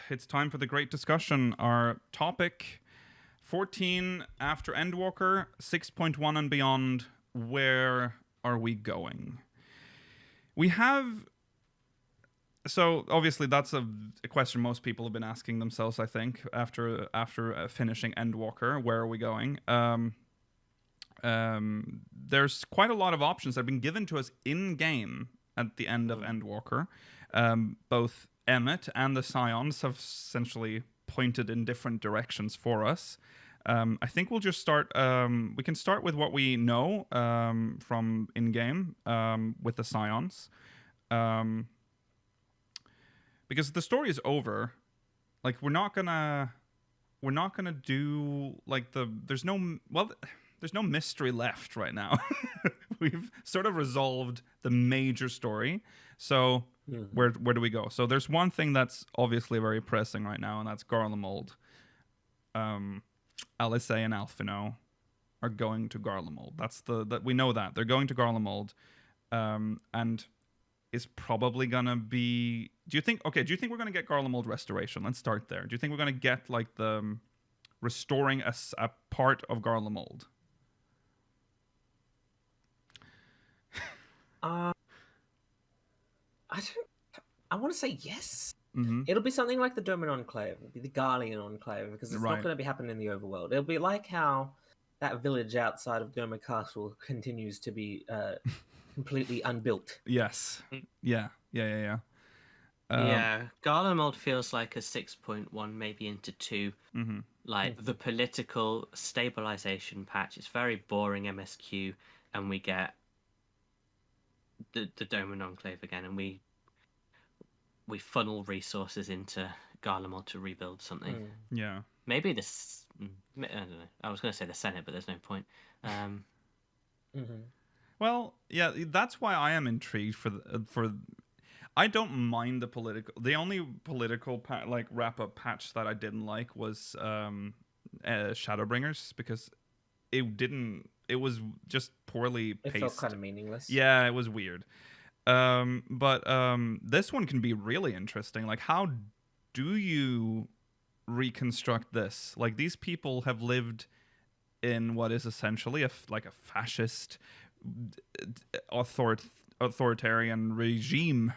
It's time for the great discussion. Our topic, 14 after Endwalker, 6.1 and beyond. Where are we going? We have... So, obviously, that's a question most people have been asking themselves, I think, after finishing Endwalker. Where are we going? There's quite a lot of options that have been given to us in-game at the end of Endwalker. Both Emmet and the Scions have essentially pointed in different directions for us. I think we'll just start... we can start with what we know from in-game with the Scions. Because the story is over. Like, we're not gonna do, like, there's no mystery left right now. We've sort of resolved the major story. So where do we go? So there's one thing that's obviously very pressing right now, and that's Garlemald. Alisei and Alphino are going to Garlemald. That we know that. They're going to Garlemald. And is probably gonna be... Do you think we're gonna get Garlemald restoration? Let's start there. Do you think we're gonna get, like, the restoring a part of Garlemald? I want to say yes. Mm-hmm. It'll be something like the Doman Enclave. It'll be the Garlean Enclave, because it's not going to be happening in the overworld. It'll be like how that village outside of Doma Castle continues to be completely unbuilt. Yes. Yeah. Yeah, Garlemald feels like a 6.1, maybe into 2. Mm-hmm. Like, the political stabilization patch. It's very boring MSQ, and we get the Doman Enclave again, and we funnel resources into Garlemald to rebuild something. Yeah. Maybe this... I don't know. I was going to say the Senate, but there's no point. Well, yeah, that's why I am intrigued for I don't mind the political... The only political wrap-up patch that I didn't like was Shadowbringers, because it was just poorly paced. It felt kind of meaningless. Yeah, it was weird. But this one can be really interesting. Like, how do you reconstruct this? Like, these people have lived in what is essentially a fascist authoritarian regime.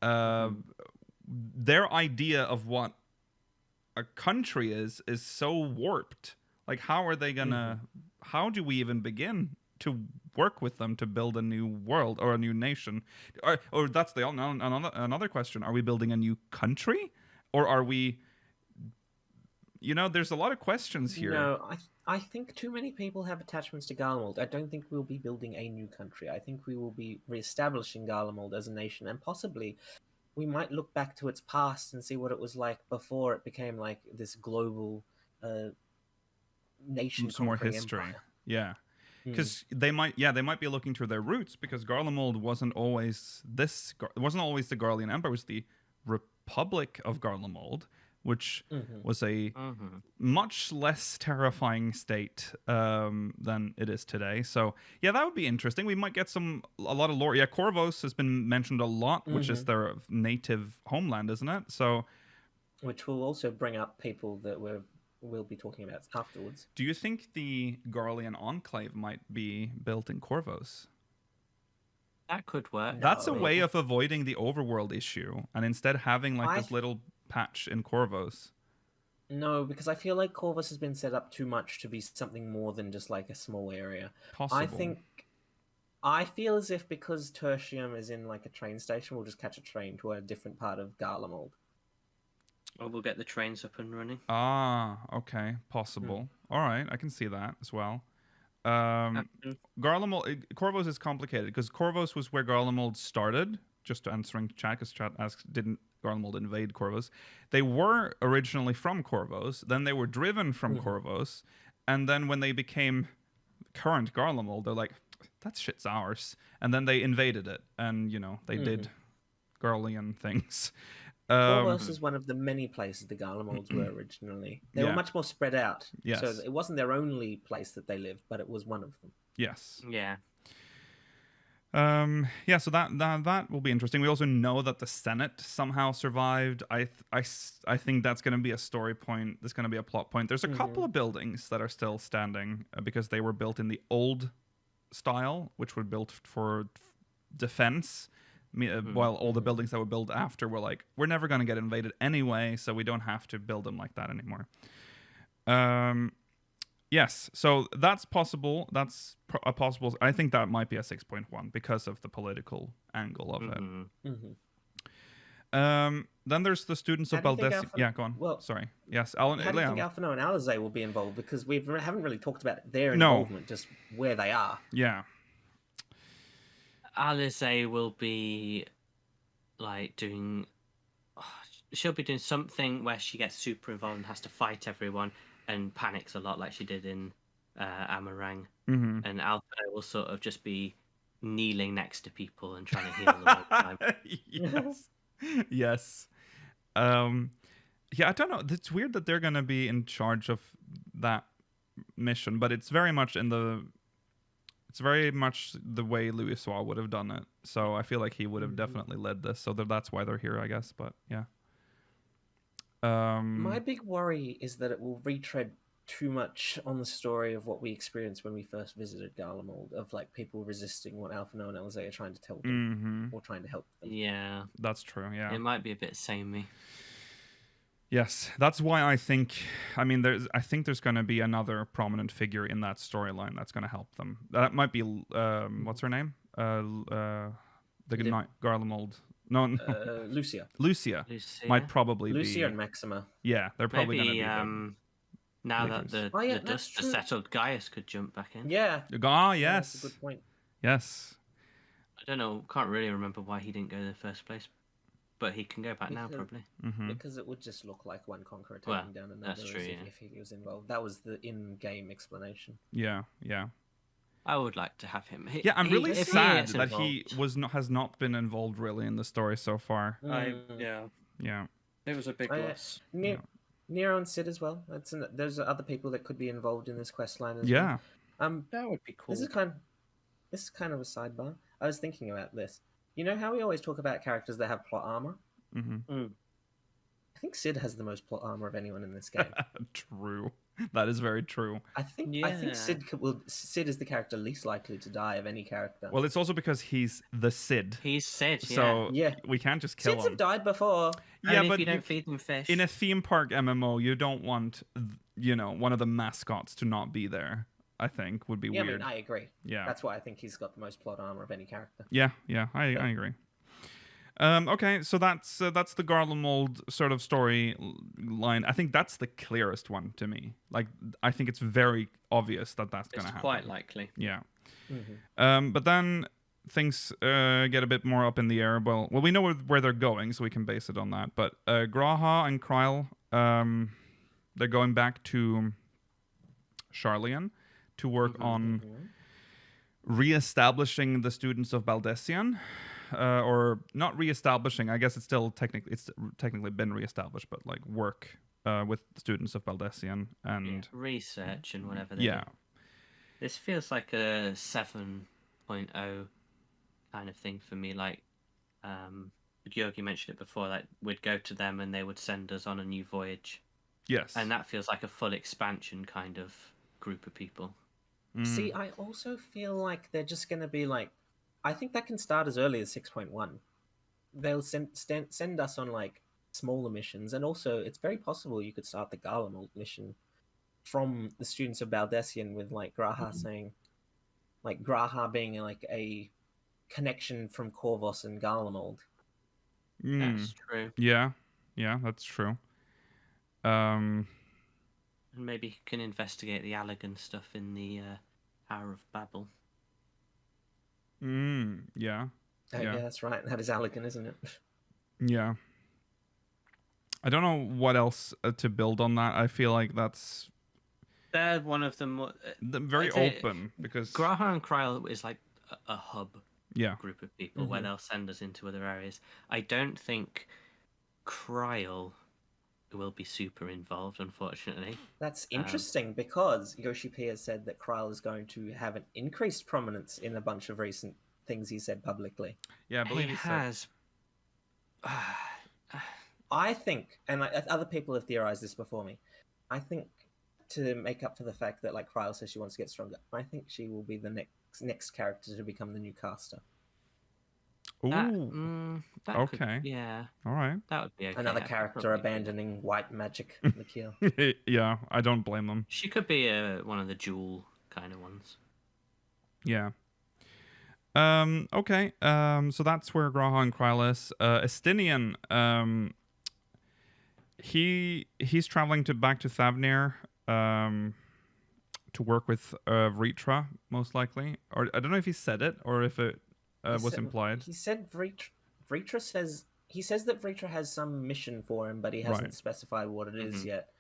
Their idea of what a country is so warped. Like, how are they gonna... How do we even begin to work with them to build a new world or a new nation? Or that's another question. Are we building a new country? Or are we... there's a lot of questions here. No, I think too many people have attachments to Garlemald. I don't think we'll be building a new country. I think we will be reestablishing Garlemald as a nation, and possibly we might look back to its past and see what it was like before it became like this global nation. Some more history. Empire. Yeah. Because they might be looking to their roots, because Garlemald wasn't always the Garlean Empire. It was the Republic of Garlemald, which was a much less terrifying state than it is today. So yeah, that would be interesting. We might get a lot of lore. Yeah, Corvos has been mentioned a lot, which is their native homeland, isn't it? So, which will also bring up people that we'll be talking about afterwards. Do you think the Garlean Enclave might be built in Corvos? That could work. That's a way of avoiding the overworld issue, and instead having this little patch in Corvos. No, because I feel like Corvus has been set up too much to be something more than just like a small area. Possible. I feel as if because Tertium is in like a train station, we'll just catch a train to a different part of Garlemald. Or we'll get the trains up and running. Ah, okay. Possible. All right, I can see that as well. Garlemald, Corvos is complicated because Corvos was where Garlemald started, just answering chat, because chat asks, didn't Garlemald invade Corvus? They were originally from Corvus, then they were driven from Corvus, and then when they became current Garlemald, they're like, that shit's ours. And then they invaded it, and, they did Garlean things. Corvus is one of the many places the Garlemalds were originally. They were much more spread out. Yes. So it wasn't their only place that they lived, but it was one of them. Yes. Yeah. So that will be interesting. We also know that the Senate somehow survived. I think that's going to be a story point. There's going to be a plot point. There's a couple of buildings that are still standing because they were built in the old style, which were built for defense. While all the buildings that were built after were like, we're never going to get invaded anyway, so we don't have to build them like that anymore. Yes, so that's possible. That's a possible. I think that might be a 6.1 because of the political angle of it. Then there's the students of Baldessian. Yeah, go on. Well, sorry. Yes, Alan. How do you think Alphinaud and Alizé will be involved? Because we haven't really talked about their involvement, just where they are. Yeah. Alizé will be like doing. She'll be doing something where she gets super involved and has to fight everyone and panics a lot, like she did in Amarang. And Alphinaud will sort of just be kneeling next to people and trying to heal them all the time. Yes. Yeah, I don't know. It's weird that they're gonna be in charge of that mission, but it's very much the way Louis Soir would have done it. So I feel like he would have definitely led this. So that's why they're here, I guess. But yeah. My big worry is that it will retread too much on the story of what we experienced when we first visited Garlemald, of like people resisting what Alphinaud and Alizé are trying to tell them or trying to help them. Yeah, that's true. Yeah, it might be a bit samey. Yes, that's why I think there's going to be another prominent figure in that storyline that's going to help them. That might be what's her name? The Garlemald. No. Lucia. Lucia might probably be. Lucia and Maxima. Yeah, they're probably going to be. Now that the dust has settled, Gaius could jump back in. Yeah. Ah, yes. Yeah, that's a good point. Yes. I don't know. Can't really remember why he didn't go in the first place, but he can go back now probably. Because it would just look like one conqueror taking down another. That's true, if he was involved. That was the in-game explanation. Yeah. Yeah. I would like to have him. I'm really sad that he has not been involved really in the story so far. Yeah. It was a big loss. Nero and Sid as well. There's other people that could be involved in this quest line as well. That would be cool. This is kind of a sidebar. I was thinking about this. You know how we always talk about characters that have plot armor? I think Sid has the most plot armor of anyone in this game. True. That is very true. I think Sid is the character least likely to die of any character. Well, it's also because he's the Sid. He's Sid, so we can't just kill Sids him. have died before. Yeah, but if you don't feed them fish. In a theme park MMO, you don't want, one of the mascots to not be there. I think would be weird. I mean, I agree. Yeah, that's why I think he's got the most plot armor of any character. Yeah, I agree. Okay, so that's the Garlemald sort of story line. I think that's the clearest one to me. Like, I think it's very obvious that that's going to happen. It's quite likely. Yeah. But then things get a bit more up in the air. Well, we know where they're going, so we can base it on that. But Graha and Kryl, they're going back to Sharlayan to work on re-establishing the students of Baldessian. Or not re-establishing. I guess it's technically been re-established, but like work with students of Baldessian and research and whatever. They do. This feels like a 7.0 kind of thing for me. Like, Yogi mentioned it before. Like, we'd go to them and they would send us on a new voyage. Yes, and that feels like a full expansion kind of group of people. See, I also feel like they're just going to be like. I think that can start as early as 6.1. They'll send us on like smaller missions, and also it's very possible you could start the Garlemald mission from the students of Baldessian with like Graha saying, like Graha being like a connection from Corvus and Garlemald. That's true. Yeah, that's true. And maybe you can investigate the Allegan stuff in the Tower of Babel. Yeah. Oh, yeah, that's right. That is elegant, isn't it? Yeah. I don't know what else to build on that. I feel like they're one of the more very open because Graha and Kryl is like a hub group of people where they'll send us into other areas. I don't think Kryl will be super involved, unfortunately. That's interesting because Yoshi-P has said that Kryl is going to have an increased prominence in a bunch of recent things he said publicly. Yeah, I believe he has. I think, and other people have theorized this before me, I think to make up for the fact that like Kryl says she wants to get stronger, I think she will be the next character to become the new caster. Ooh. Okay. Yeah. All right. That would be okay. Another character abandoning white magic. Yeah, I don't blame them. She could be one of the jewel kind of ones. Yeah. Okay. So that's where Graha and Kryl is. Estinian. He's traveling back to Thavnir. To work with Vritra, most likely. Or I don't know if he said it or if it was implied. He said Vritra says that Vritra has some mission for him, but he hasn't specified what it is yet.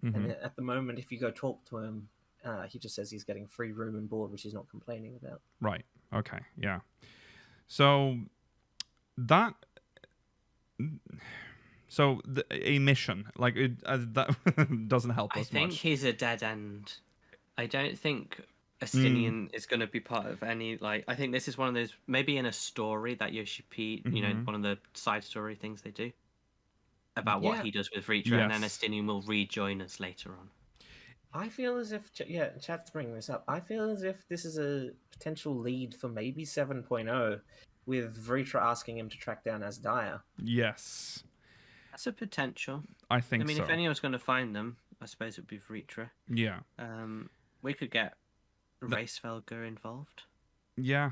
And at the moment, if you go talk to him, he just says he's getting free room and board, which he's not complaining about. Right. Okay. Yeah. So that. So a mission like that doesn't help us much. I think he's a dead end. I don't think Estinian is going to be part of any like. I think this is one of those maybe in a story that Yoshi-P, you know, one of the side story things they do about what he does with Vritra, and then Estinian will rejoin us later on. I feel as if chat's bringing this up. I feel as if this is a potential lead for maybe 7.0, with Vritra asking him to track down Asdaya. Yes. That's a potential. I think so. I mean, if anyone's going to find them, I suppose it would be Vritra. Yeah. We could get Racevelger involved. Yeah.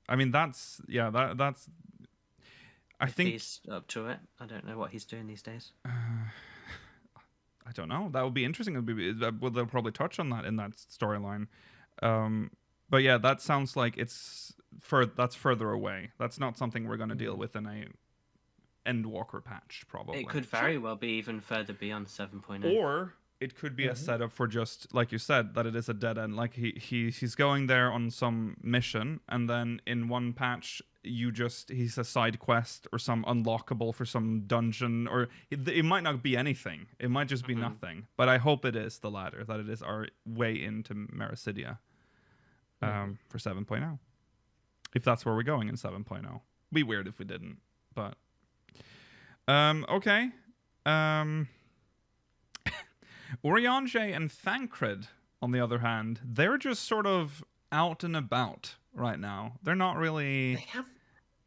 I mean, that's... I think he's up to it. I don't know what he's doing these days. I don't know. That would be interesting. They'll probably touch on that in that storyline. But yeah, that sounds like that's further away. That's not something we're going to deal with in a Endwalker patch, probably. It could very well be even further beyond 7.0. Or it could be a setup for just, like you said, that it is a dead end. Like he's going there on some mission, and then in one patch, he's a side quest or some unlockable for some dungeon, or it might not be anything. It might just be nothing. But I hope it is the latter, that it is our way into Mericidia for 7.0. If that's where we're going in 7.0. Be weird if we didn't, but... Okay. Urianger and Thancred, on the other hand, they're just sort of out and about right now. They're not really...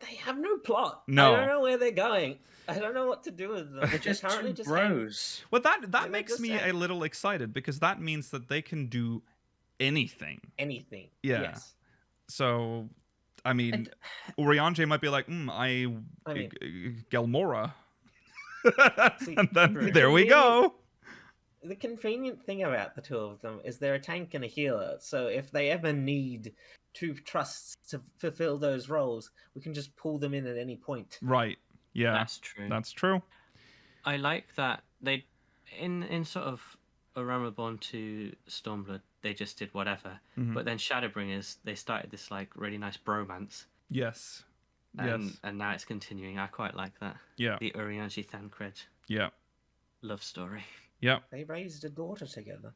They have no plot. No. I don't know where they're going. I don't know what to do with them. They're just currently two bros. Well, that makes me a little excited, because that means that they can do anything. Anything. Yeah. Yes. So, I mean, Urianger might be like, Gelmora. See, and then there we go. The convenient thing about the two of them is they're a tank and a healer. So if they ever need two trusts to fulfill those roles, we can just pull them in at any point. Right. Yeah. That's true. That's true. I like that they, in sort of A Realm Reborn to Stormblood, they just did whatever. But then Shadowbringers, they started this like really nice bromance. Yes. And now it's continuing. I quite like that. Yeah. The Urianger Thancred. Yeah. Love story. Yeah. They raised a daughter together.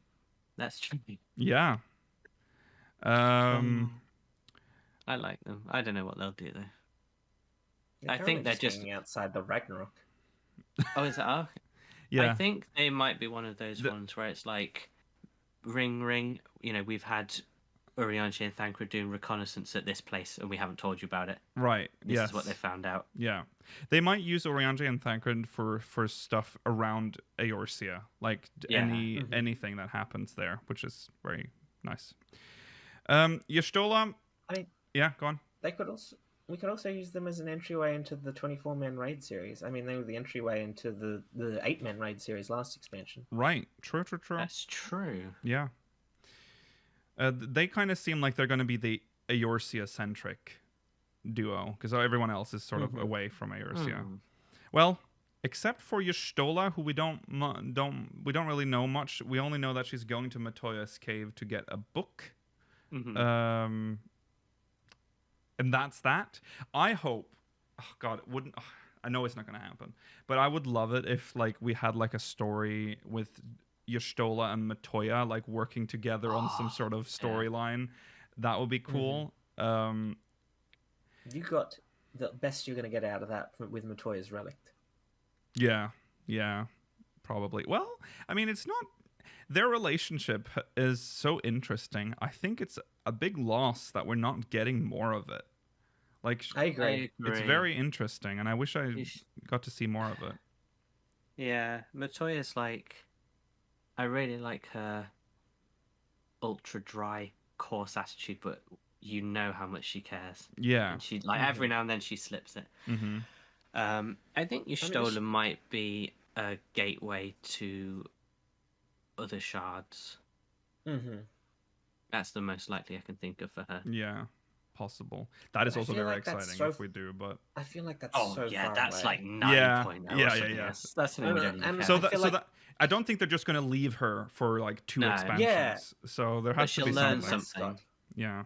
That's true. Yeah. I like them. I don't know what they'll do though. I think they're just outside the Ragnarok. Oh, is that? Oh. Yeah. I think they might be one of those ones where it's like, ring. You know, we've had Urianger and Thancred doing reconnaissance at this place, and we haven't told you about it. Right. This is what they found out. Yeah. They might use Urianger and Thancred for stuff around Eorzea, like anything that happens there, which is very nice. Y'shtola. Yeah, go on. We could also use them as an entryway into the 24-man raid series. I mean, they were the entryway into the 8-man raid series last expansion. Right. True. That's true. Yeah. They kind of seem like they're going to be the Eorzea-centric duo because everyone else is sort of away from Eorzea. Yeah. Well, except for Y'shtola, who we don't really know much. We only know that she's going to Matoya's cave to get a book. And that's that. I hope. Oh God, it wouldn't. I know it's not going to happen, but I would love it if like we had like a story with Y'shtola and Matoya like working together on some sort of storyline. That would be cool. You got the best you're going to get out of that with Matoya's relic. Yeah, probably. Well, I mean, it's not. Their relationship is so interesting. I think it's a big loss that we're not getting more of it. Like, I agree. It's very interesting, and I wish I got to see more of it. Yeah, Matoya's like, I really like her ultra dry, coarse attitude, but you know how much she cares. Yeah, and she like every now and then she slips it. I think Y'shtola might be a gateway to other shards. That's the most likely I can think of for her. Yeah. Possible. That is also very exciting if we do, but I feel like that's so far that's away. like 9.0. Yeah. That's something we don't even that I don't think they're just going to leave her for like 2 expansions. Yeah. So there has to be something. Yeah.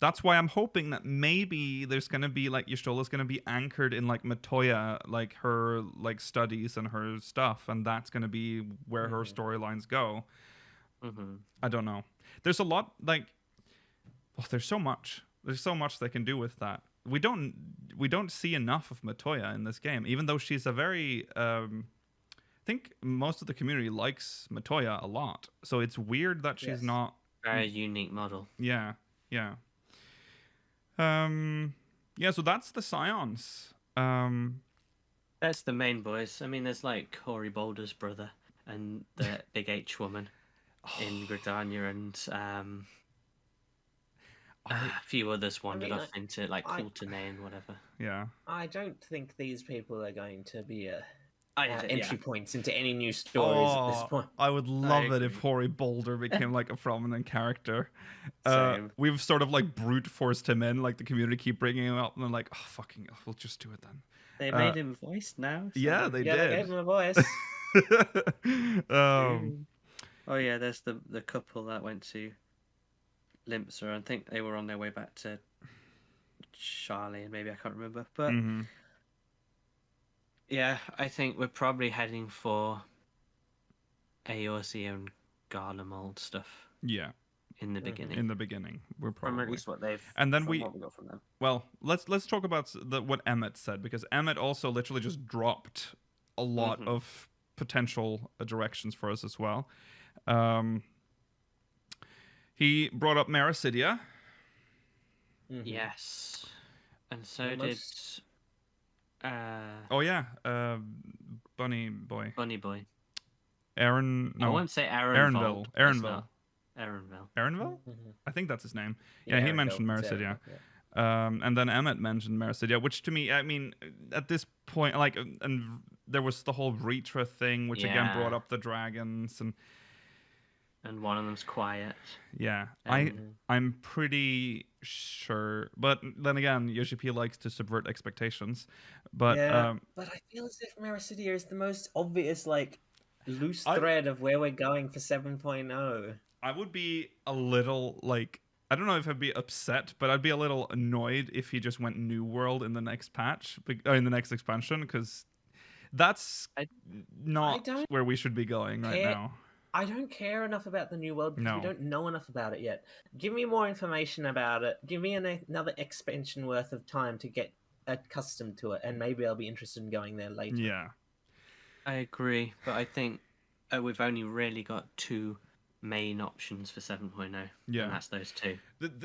That's why I'm hoping that maybe there's going to be like Y'shtola's going to be anchored in like Matoya, like her like studies and her stuff, and that's going to be where her storylines go. I don't know. There's a lot like there's so much. There's so much they can do with that. We don't see enough of Matoya in this game, even though she's a very I think most of the community likes Matoya a lot. So it's weird that she's not very unique model. Yeah. So that's the Scions. That's the main boys. I mean, there's like Hori Boulder's brother and the Big H woman in Gridania, and a few others wandered off into like Coultonay and whatever. Yeah. I don't think these people are going to be entry points into any new stories at this point. I would love it if Hori Boulder became like a prominent character. We've sort of like brute forced him in, like the community keep bringing him up, and they're like, we'll just do it then. They made him voiced now. So. Yeah, they did. They gave him a voice. Oh yeah, there's the couple that went to Limsa. I think they were on their way back to Charlie, and maybe I can't remember. But yeah, I think we're probably heading for Eorzea and Garlemald stuff. Yeah. In the beginning. In the beginning, we're probably. From at least what they've. And then what we got from them. Well, let's talk about what Emmett said, because Emmett also literally just dropped a lot of potential directions for us as well. He brought up Mericidia. Yes, and so did. Bunny Boy. Aaron. No, I won't say Aaronville. Aaronville. I think that's his name. Yeah, he mentioned Mericidia. And then Emmett mentioned Mericidia, which to me, I mean, at this point, like, and there was the whole Ritra thing, which again brought up the dragons, and one of them's quiet. Yeah, I'm pretty sure, but then again, Yoshi-P likes to subvert expectations. But but I feel as if Mericidia is the most obvious, like, loose thread of where we're going for 7.0. I would be a little like, I don't know if I'd be upset, but I'd be a little annoyed if he just went New World in the next patch, in the next expansion, because that's not where we should be going right now. I don't care enough about the New World because we don't know enough about it yet. Give me more information about it. Give me another expansion worth of time to get accustomed to it, and maybe I'll be interested in going there later. Yeah. I agree, but I think we've only really got 2 main options for 7.0. Yeah, and that's those 2.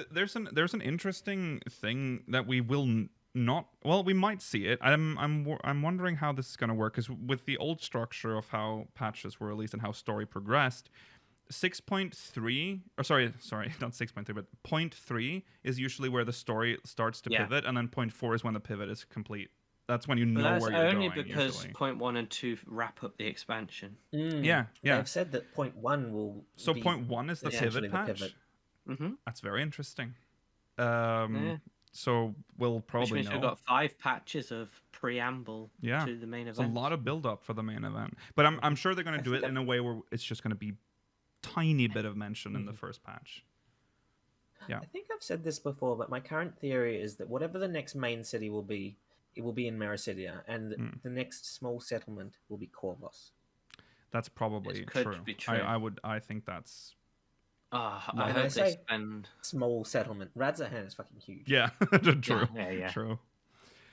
There's an interesting thing that we will not. Well, we might see it. I'm wondering how this is going to work, because with the old structure of how patches were released and how story progressed, 6.3 or sorry, not 6.3, but 0.3 is usually where the story starts to pivot, and then 0.4 is when the pivot is complete. That's when you know where you're going. That's only because usually 0.1 and 2 wrap up the expansion. Yeah. They've said that 0.1 will. So 0.1 is the pivot patch. Mm-hmm. That's very interesting. So we'll Which probably means know. we've got 5 patches of preamble Yeah. to the main It's a event. lot of build up for the main event. But I'm sure they're going to do it in a way where it's just going to be tiny bit of mention in the first patch. Yeah. I think I've said this before, but my current theory is that whatever the next main city will be, it will be in Mericidia, and the next small settlement will be Corvus. That's probably It could true. be true. I think that's I When hope I they say spend. small settlement, Radzahan is fucking huge. yeah, true. Yeah. True.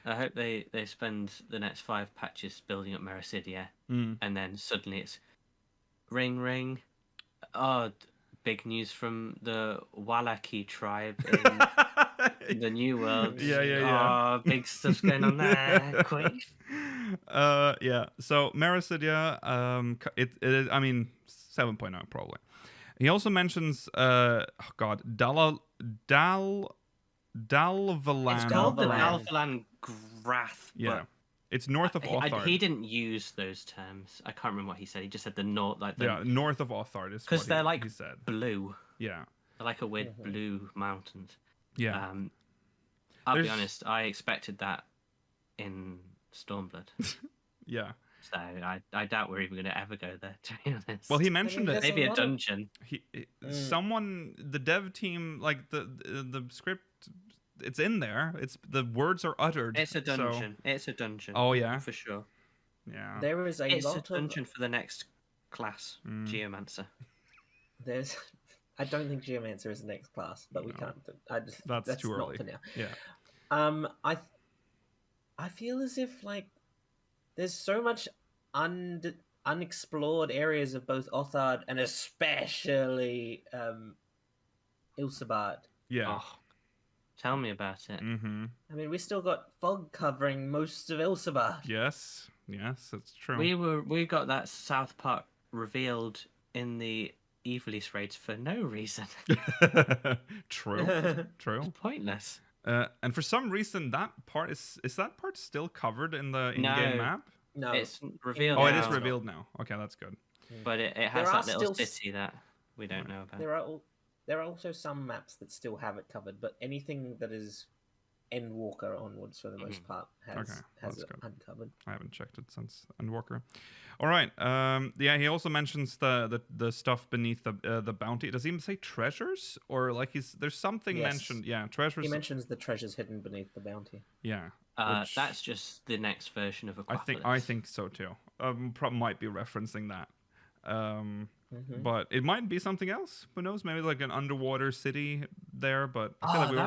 I hope they spend the next 5 patches building up Mericidia, and then suddenly it's ring ring. Oh, big news from the Wallaki tribe in the New World. Yeah. Oh, big stuff's going on there. Quick. Yeah. So Mericidia, it is. I mean, 7.0 probably. He also mentions, Dalvalan. It's called the Dalvalan Grath. Yeah. It's north of Othard. He didn't use those terms. I can't remember what he said. He just said the north, north of Othard is because what they're like he said. blue. Yeah. They're like a weird blue mountains. Yeah. I'll be honest. I expected that in Stormblood. Yeah. So I doubt we're even going to ever go there. To be honest. Well, he mentioned it. Maybe a dungeon. Someone, the dev team, like the script, it's in there. It's the words are uttered. It's a dungeon. So... It's a dungeon. Oh yeah, for sure. Yeah. There is It's a dungeon for the next class, Geomancer. I don't think Geomancer is the next class, but we can't. That's too early. Not for now. Yeah. I feel as if like there's so much unexplored areas of both Othard and especially Ilsabard. Yeah. Oh, tell me about it. Mm-hmm. I mean, we still got fog covering most of Ilsabard. Yes, that's true. We got that South Park revealed in the Evilise raids for no reason. True. It's pointless. And for some reason, that part is that part still covered in the in-game map? No, it's revealed. Oh, now. it is revealed now. Okay, that's good. But it has that little city that we don't know about. There are also some maps that still have it covered, but anything that is Endwalker onwards, for the most part, has it uncovered. I haven't checked it since Endwalker. All right. He also mentions the stuff beneath the bounty. Does he even say treasures or like there's something mentioned? Yeah, treasures. He mentions the treasures hidden beneath the bounty. Yeah. That's just the next version of Aquapolis. I think so too. Might be referencing that. But it might be something else. Who knows? Maybe like an underwater city there. But I feel like we've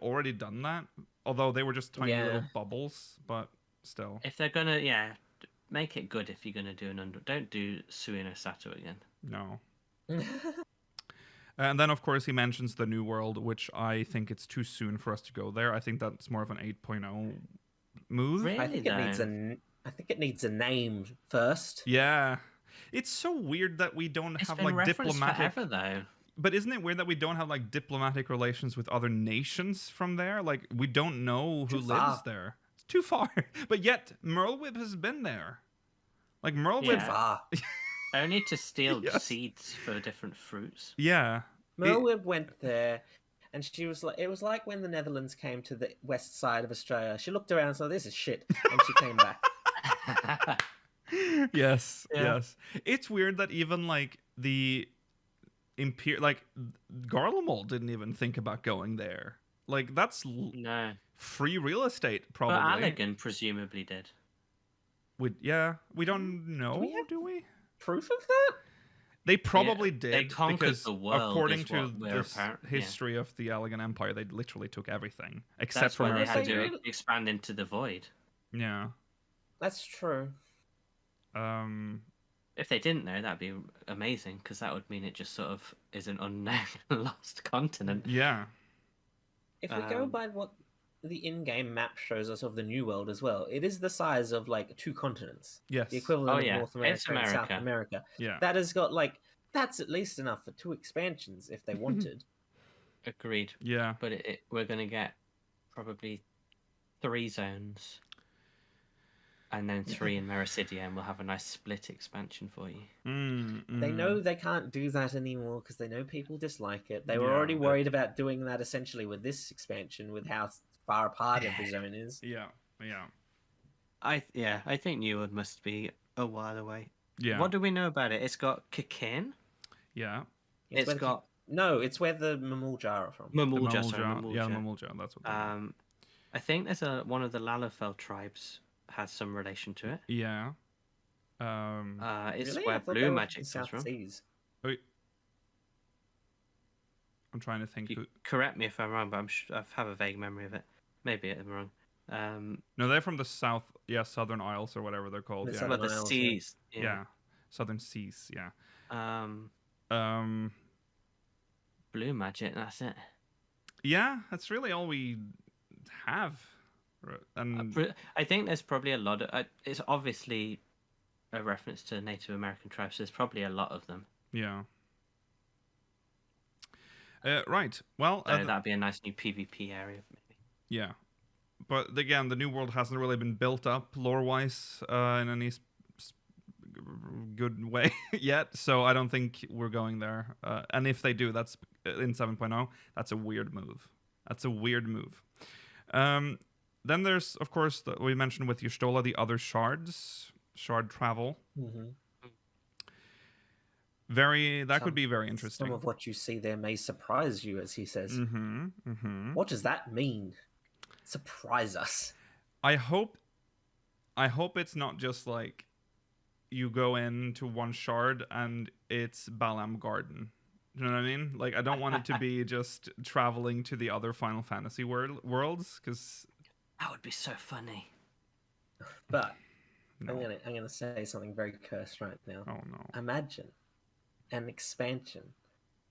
already done that. Although they were just tiny little bubbles, but still. If they're gonna, make it good. If you're gonna do don't do Suino Sato again. No. And then, of course, he mentions the New World, which I think it's too soon for us to go there. I think that's more of an 8.0 move. Really? I think it needs a name first. Yeah. It's so weird that we don't have like diplomatic. Forever, though. But isn't it weird that we don't have like diplomatic relations with other nations from there? Like we don't know who lives there. It's too far. But yet Merlwyb has been there. Like Merlwyb. Only to steal seeds for different fruits. Yeah. Merlwyb went there, and she was like, it was like when the Netherlands came to the west side of Australia. She looked around and said, "This is shit," and she came back. Yes. It's weird that even like the Garlemald didn't even think about going there. Like that's free real estate, probably. But Allegan presumably did. We don't know. Do we? Proof of that? They probably did. They conquered because the world. According to the history of the Allegan Empire, they literally took everything except for they had to expand into the void. Yeah, that's true. If they didn't know, that'd be amazing because that would mean it just sort of is an unknown lost continent. Yeah. If we go by what the in-game map shows us of the New World as well, it is the size of like 2 continents. Yes. The equivalent of North America and South America. Yeah. That has got that's at least enough for 2 expansions if they wanted. Agreed. Yeah. But we're going to get probably 3 zones. And then 3 in Mericidia, and we'll have a nice split expansion for you. They know they can't do that anymore because they know people dislike it. They were already worried about doing that essentially with this expansion, with how far apart every zone is. Yeah. I think New World must be a while away. Yeah. What do we know about it? It's got Kakin. Yeah. It's got it's where the Mamulja are from. Mamulja. Yeah, Mamulja. That's what. I think there's one of the Lalafell tribes has some relation to it. Yeah. It's Really? where I thought blue they were magic from comes from. Seas. Wait. I'm trying to think. Correct me if I'm wrong, but I have a vague memory of it. Maybe I'm wrong. No, they're from the south. Yeah, Southern Isles or whatever they're called. The But the seas. Yeah. Southern Seas. Yeah. Blue magic. That's it. Yeah, that's really all we have. And I think there's probably a lot of. It's obviously a reference to Native American tribes. So there's probably a lot of them. Yeah. Right. Well, that'd be a nice new PvP area, maybe. Yeah, but again, the New World hasn't really been built up lore-wise in any good way yet. So I don't think we're going there. And if they do, that's in 7.0. That's a weird move. Then there's, of course, we mentioned with Y'shtola, the other shards, shard travel. That could be very interesting. Some of what you see there may surprise you, as he says. What does that mean? Surprise us. I hope it's not just like you go into one shard and it's Balam Garden. You know what I mean? Like, I don't want it to be just traveling to the other Final Fantasy worlds, because that would be so funny. But no. I'm gonna say something very cursed right now. Oh no! Imagine an expansion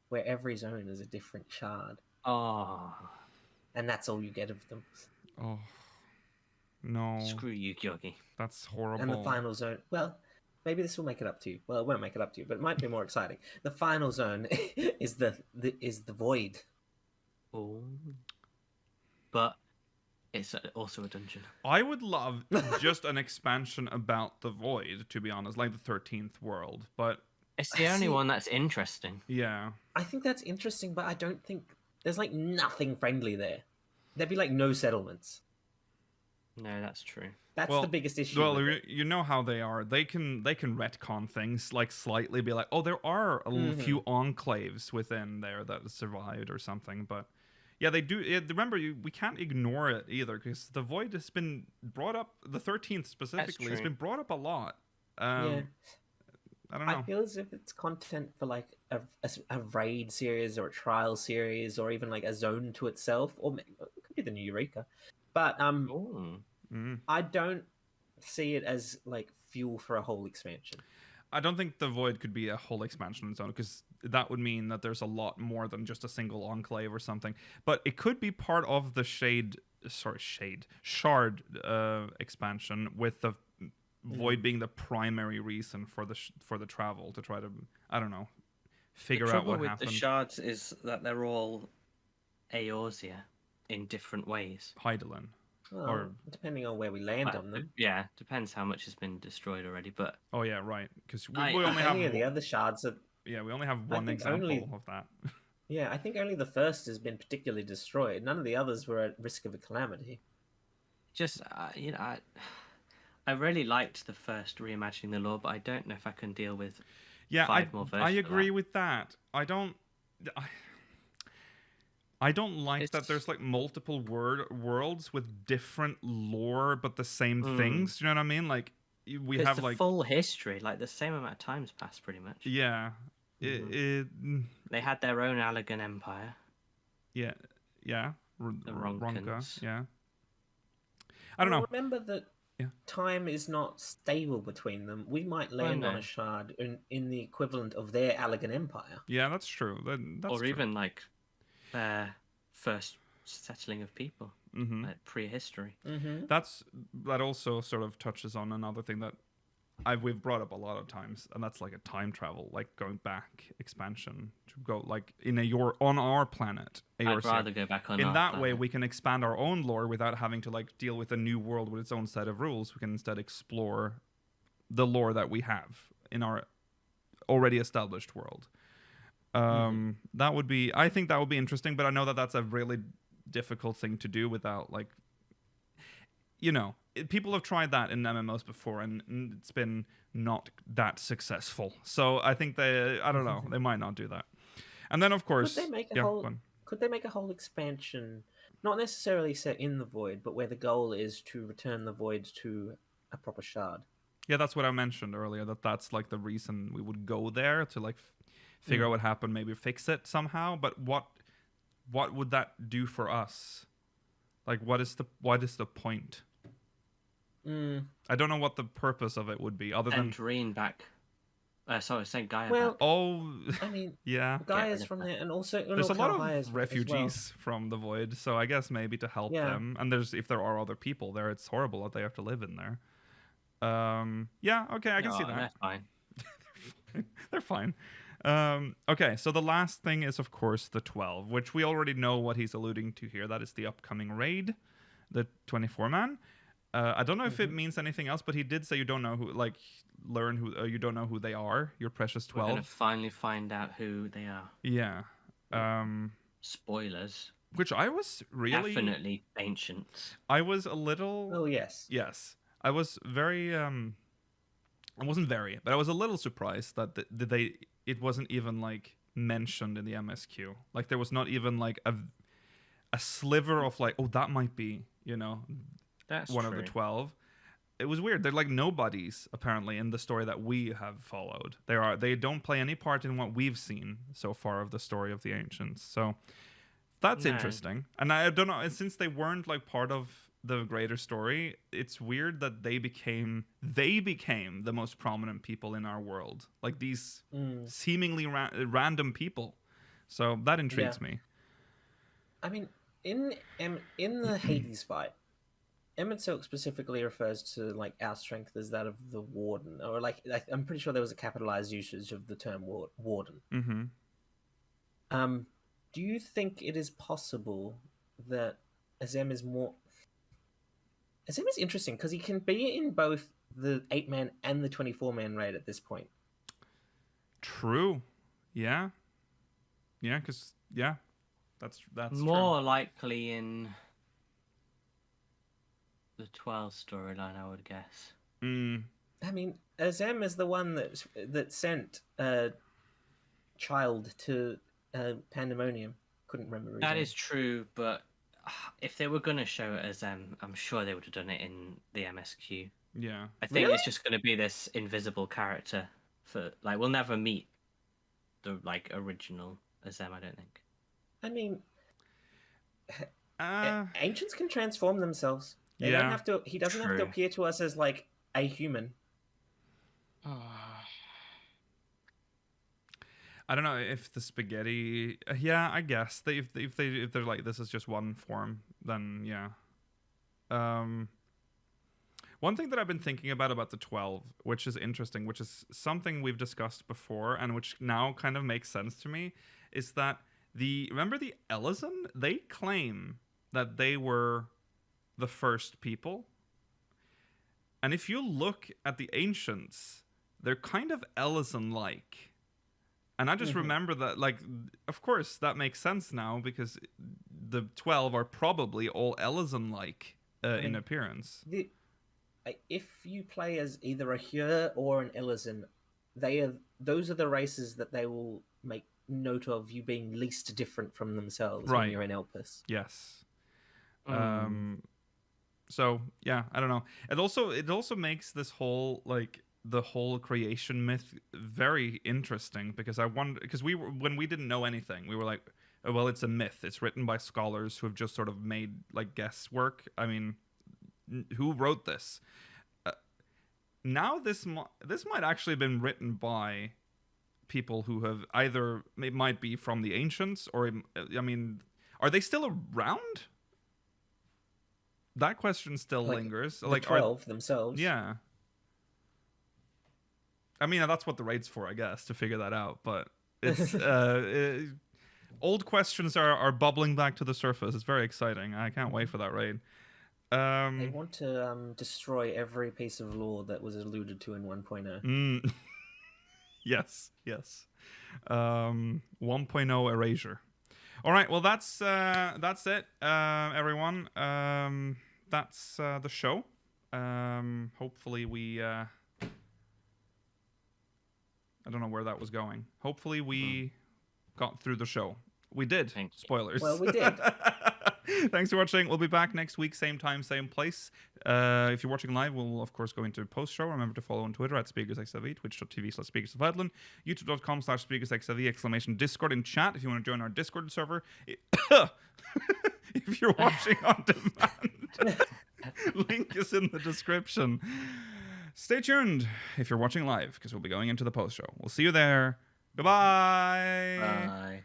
where every zone is a different shard. Oh. And that's all you get of them. Oh. No. Screw you, Yogi. That's horrible. And the final zone, well, maybe this will make it up to you. Well, it won't make it up to you, but it might be more exciting. The final zone is the void. Oh. But it's also a dungeon. I would love just an expansion about the void, to be honest, like the 13th world, but it's the only one that's interesting. Yeah. I think that's interesting, but I don't think there's like nothing friendly there. There'd be like no settlements. No, that's true. That's the biggest issue. Well, you know how they are. They can retcon things, like slightly be like, oh, there are a few enclaves within there that survived or something. But yeah, they do. Remember, we can't ignore it either, because the void has been brought up. The 13th specifically has been brought up a lot. Yeah. I don't know. I feel as if it's content for like a raid series or a trial series, or even like a zone to itself, or maybe, it could be the new Eureka. But I don't see it as like fuel for a whole expansion. I don't think the void could be a whole expansion on its own, because that would mean that there's a lot more than just a single enclave or something. But it could be part of the shard expansion, with the void being the primary reason for the travel, to try to, I don't know, figure out what happened. The shards is that they're all Eorzea in different ways. Hydaelyn. Well, or depending on where we land on them. Yeah, depends how much has been destroyed already. But oh yeah, right. Because we only have the other shards. Yeah, we only have one example of that. Yeah, I think only the first has been particularly destroyed. None of the others were at risk of a calamity. Just I really liked the first reimagining the lore, but I don't know if I can deal with 5 more versions. I agree with that. I don't like that there's like multiple worlds with different lore but the same things. Do you know what I mean? Like we have the like full history, like the same amount of times passed, pretty much. Yeah. They had their own Allegan Empire. Yeah. Yeah. The Ronkans. Yeah. I don't know. Remember that time is not stable between them. We might land on a shard in the equivalent of their Allegan Empire. Yeah, that's true. That's or true. even like their first settling of people, like prehistory. That also sort of touches on another thing that we've brought up a lot of times, and that's like a time travel, like going back expansion to go like on our planet. I'd rather go back on. In our that planet. way, we can expand our own lore without having to like deal with a new world with its own set of rules. We can instead explore the lore that we have in our already established world. That would be, I think that would be interesting, but I know that that's a really difficult thing to do without like, people have tried that in MMOs before and it's been not that successful. So I think I don't know, they might not do that. And then of course, could they make a whole expansion, not necessarily set in the void, but where the goal is to return the void to a proper shard? Yeah, that's what I mentioned earlier, that's like the reason we would go there, to like figure out what happened, maybe fix it somehow. But what would that do for us? Like, what is the point? I don't know what the purpose of it would be, other than Doreen back. Sorry, send Gaia Well, back. Oh, I mean, yeah. Gaia's from there, and also There's a lot Gaia's of refugees from the void, so I guess maybe to help them. And if there are other people there, it's horrible that they have to live in there. Yeah, okay, I can see that. They're fine. They're fine. Okay, so the last thing is, of course, the 12, which we already know what he's alluding to here. That is the upcoming raid, the 24-man. I don't know if it means anything else, but he did say you don't know who, like, you don't know who they are, your precious 12. We're going to finally find out who they are. Yeah. Spoilers. Which I was really... Definitely ancients. I was a little... Oh, yes. Yes. I was very... I wasn't very, but I was a little surprised that it wasn't even, like, mentioned in the MSQ. Like, there was not even, like, a sliver of, like, oh, that might be, That's one true. of the 12. It was weird. They're like nobodies apparently in the story that we have followed. They don't play any part in what we've seen so far of the story of the ancients. So that's interesting. And I don't know, since they weren't like part of the greater story, it's weird that they became the most prominent people in our world. Like these seemingly random people. So that intrigues me. I mean, in the Hades fight, Emmett Silk specifically refers to like our strength as that of the warden, or like I'm pretty sure there was a capitalized usage of the term warden. Do you think it is possible that Azem is interesting because he can be in both the 8-man and the 24-man raid at this point? True. Yeah. Yeah, because that's more likely in the 12 storyline, I would guess. I mean, Azem is the one that sent Child to Pandemonium. Couldn't remember his That name. is true, but if they were going to show it as I'm sure they would have done it in the MSQ. Yeah. I think it's just going to be this invisible character for like we'll never meet the like original Azem, I don't think. I mean, ancients can transform themselves. They don't have to. He doesn't have to appear to us as like a human. I don't know if the spaghetti. Yeah, I guess if they're like this is just one form, then yeah. One thing that I've been thinking about the 12, which is interesting, which is something we've discussed before, and which now kind of makes sense to me, is that remember the Elysian? They claim that they were the first people, and if you look at the ancients, they're kind of Elysian-like. And I just remember that, like, of course, that makes sense now because the 12 are probably all Elysian-like in appearance. If you play as either a Hyur or an Elysian, those are the races that they will make note of you being least different from themselves when you're in Elpis. Yes. So yeah, I don't know. It also makes this whole like the whole creation myth very interesting because when we didn't know anything, we were like, oh, well, it's a myth. It's written by scholars who have just sort of made like guesswork. I mean, who wrote this? Now this might actually have been written by people who have either it might be from the ancients or I mean, are they still around? That question still lingers. The 12 themselves. Yeah. I mean, that's what the raid's for, I guess, to figure that out. But it's old questions are bubbling back to the surface. It's very exciting. I can't wait for that raid. They want to destroy every piece of lore that was alluded to in 1.0. Yes. 1.0 erasure. All right. Well, that's it, everyone. That's the show. Hopefully we. I don't know where that was going. Hopefully we got through the show. We did. Spoilers. Well, we did. Thanks for watching. We'll be back next week, same time, same place. If you're watching live, we'll of course go into post-show. Remember to follow on Twitter at SpeakersXIV, twitch.tv/SpeakersOfIreland, youtube.com/SpeakersXIV, exclamation Discord in chat if you want to join our Discord server. If you're watching on demand, link is in the description. Stay tuned if you're watching live, because we'll be going into the post-show. We'll see you there. Goodbye. Bye.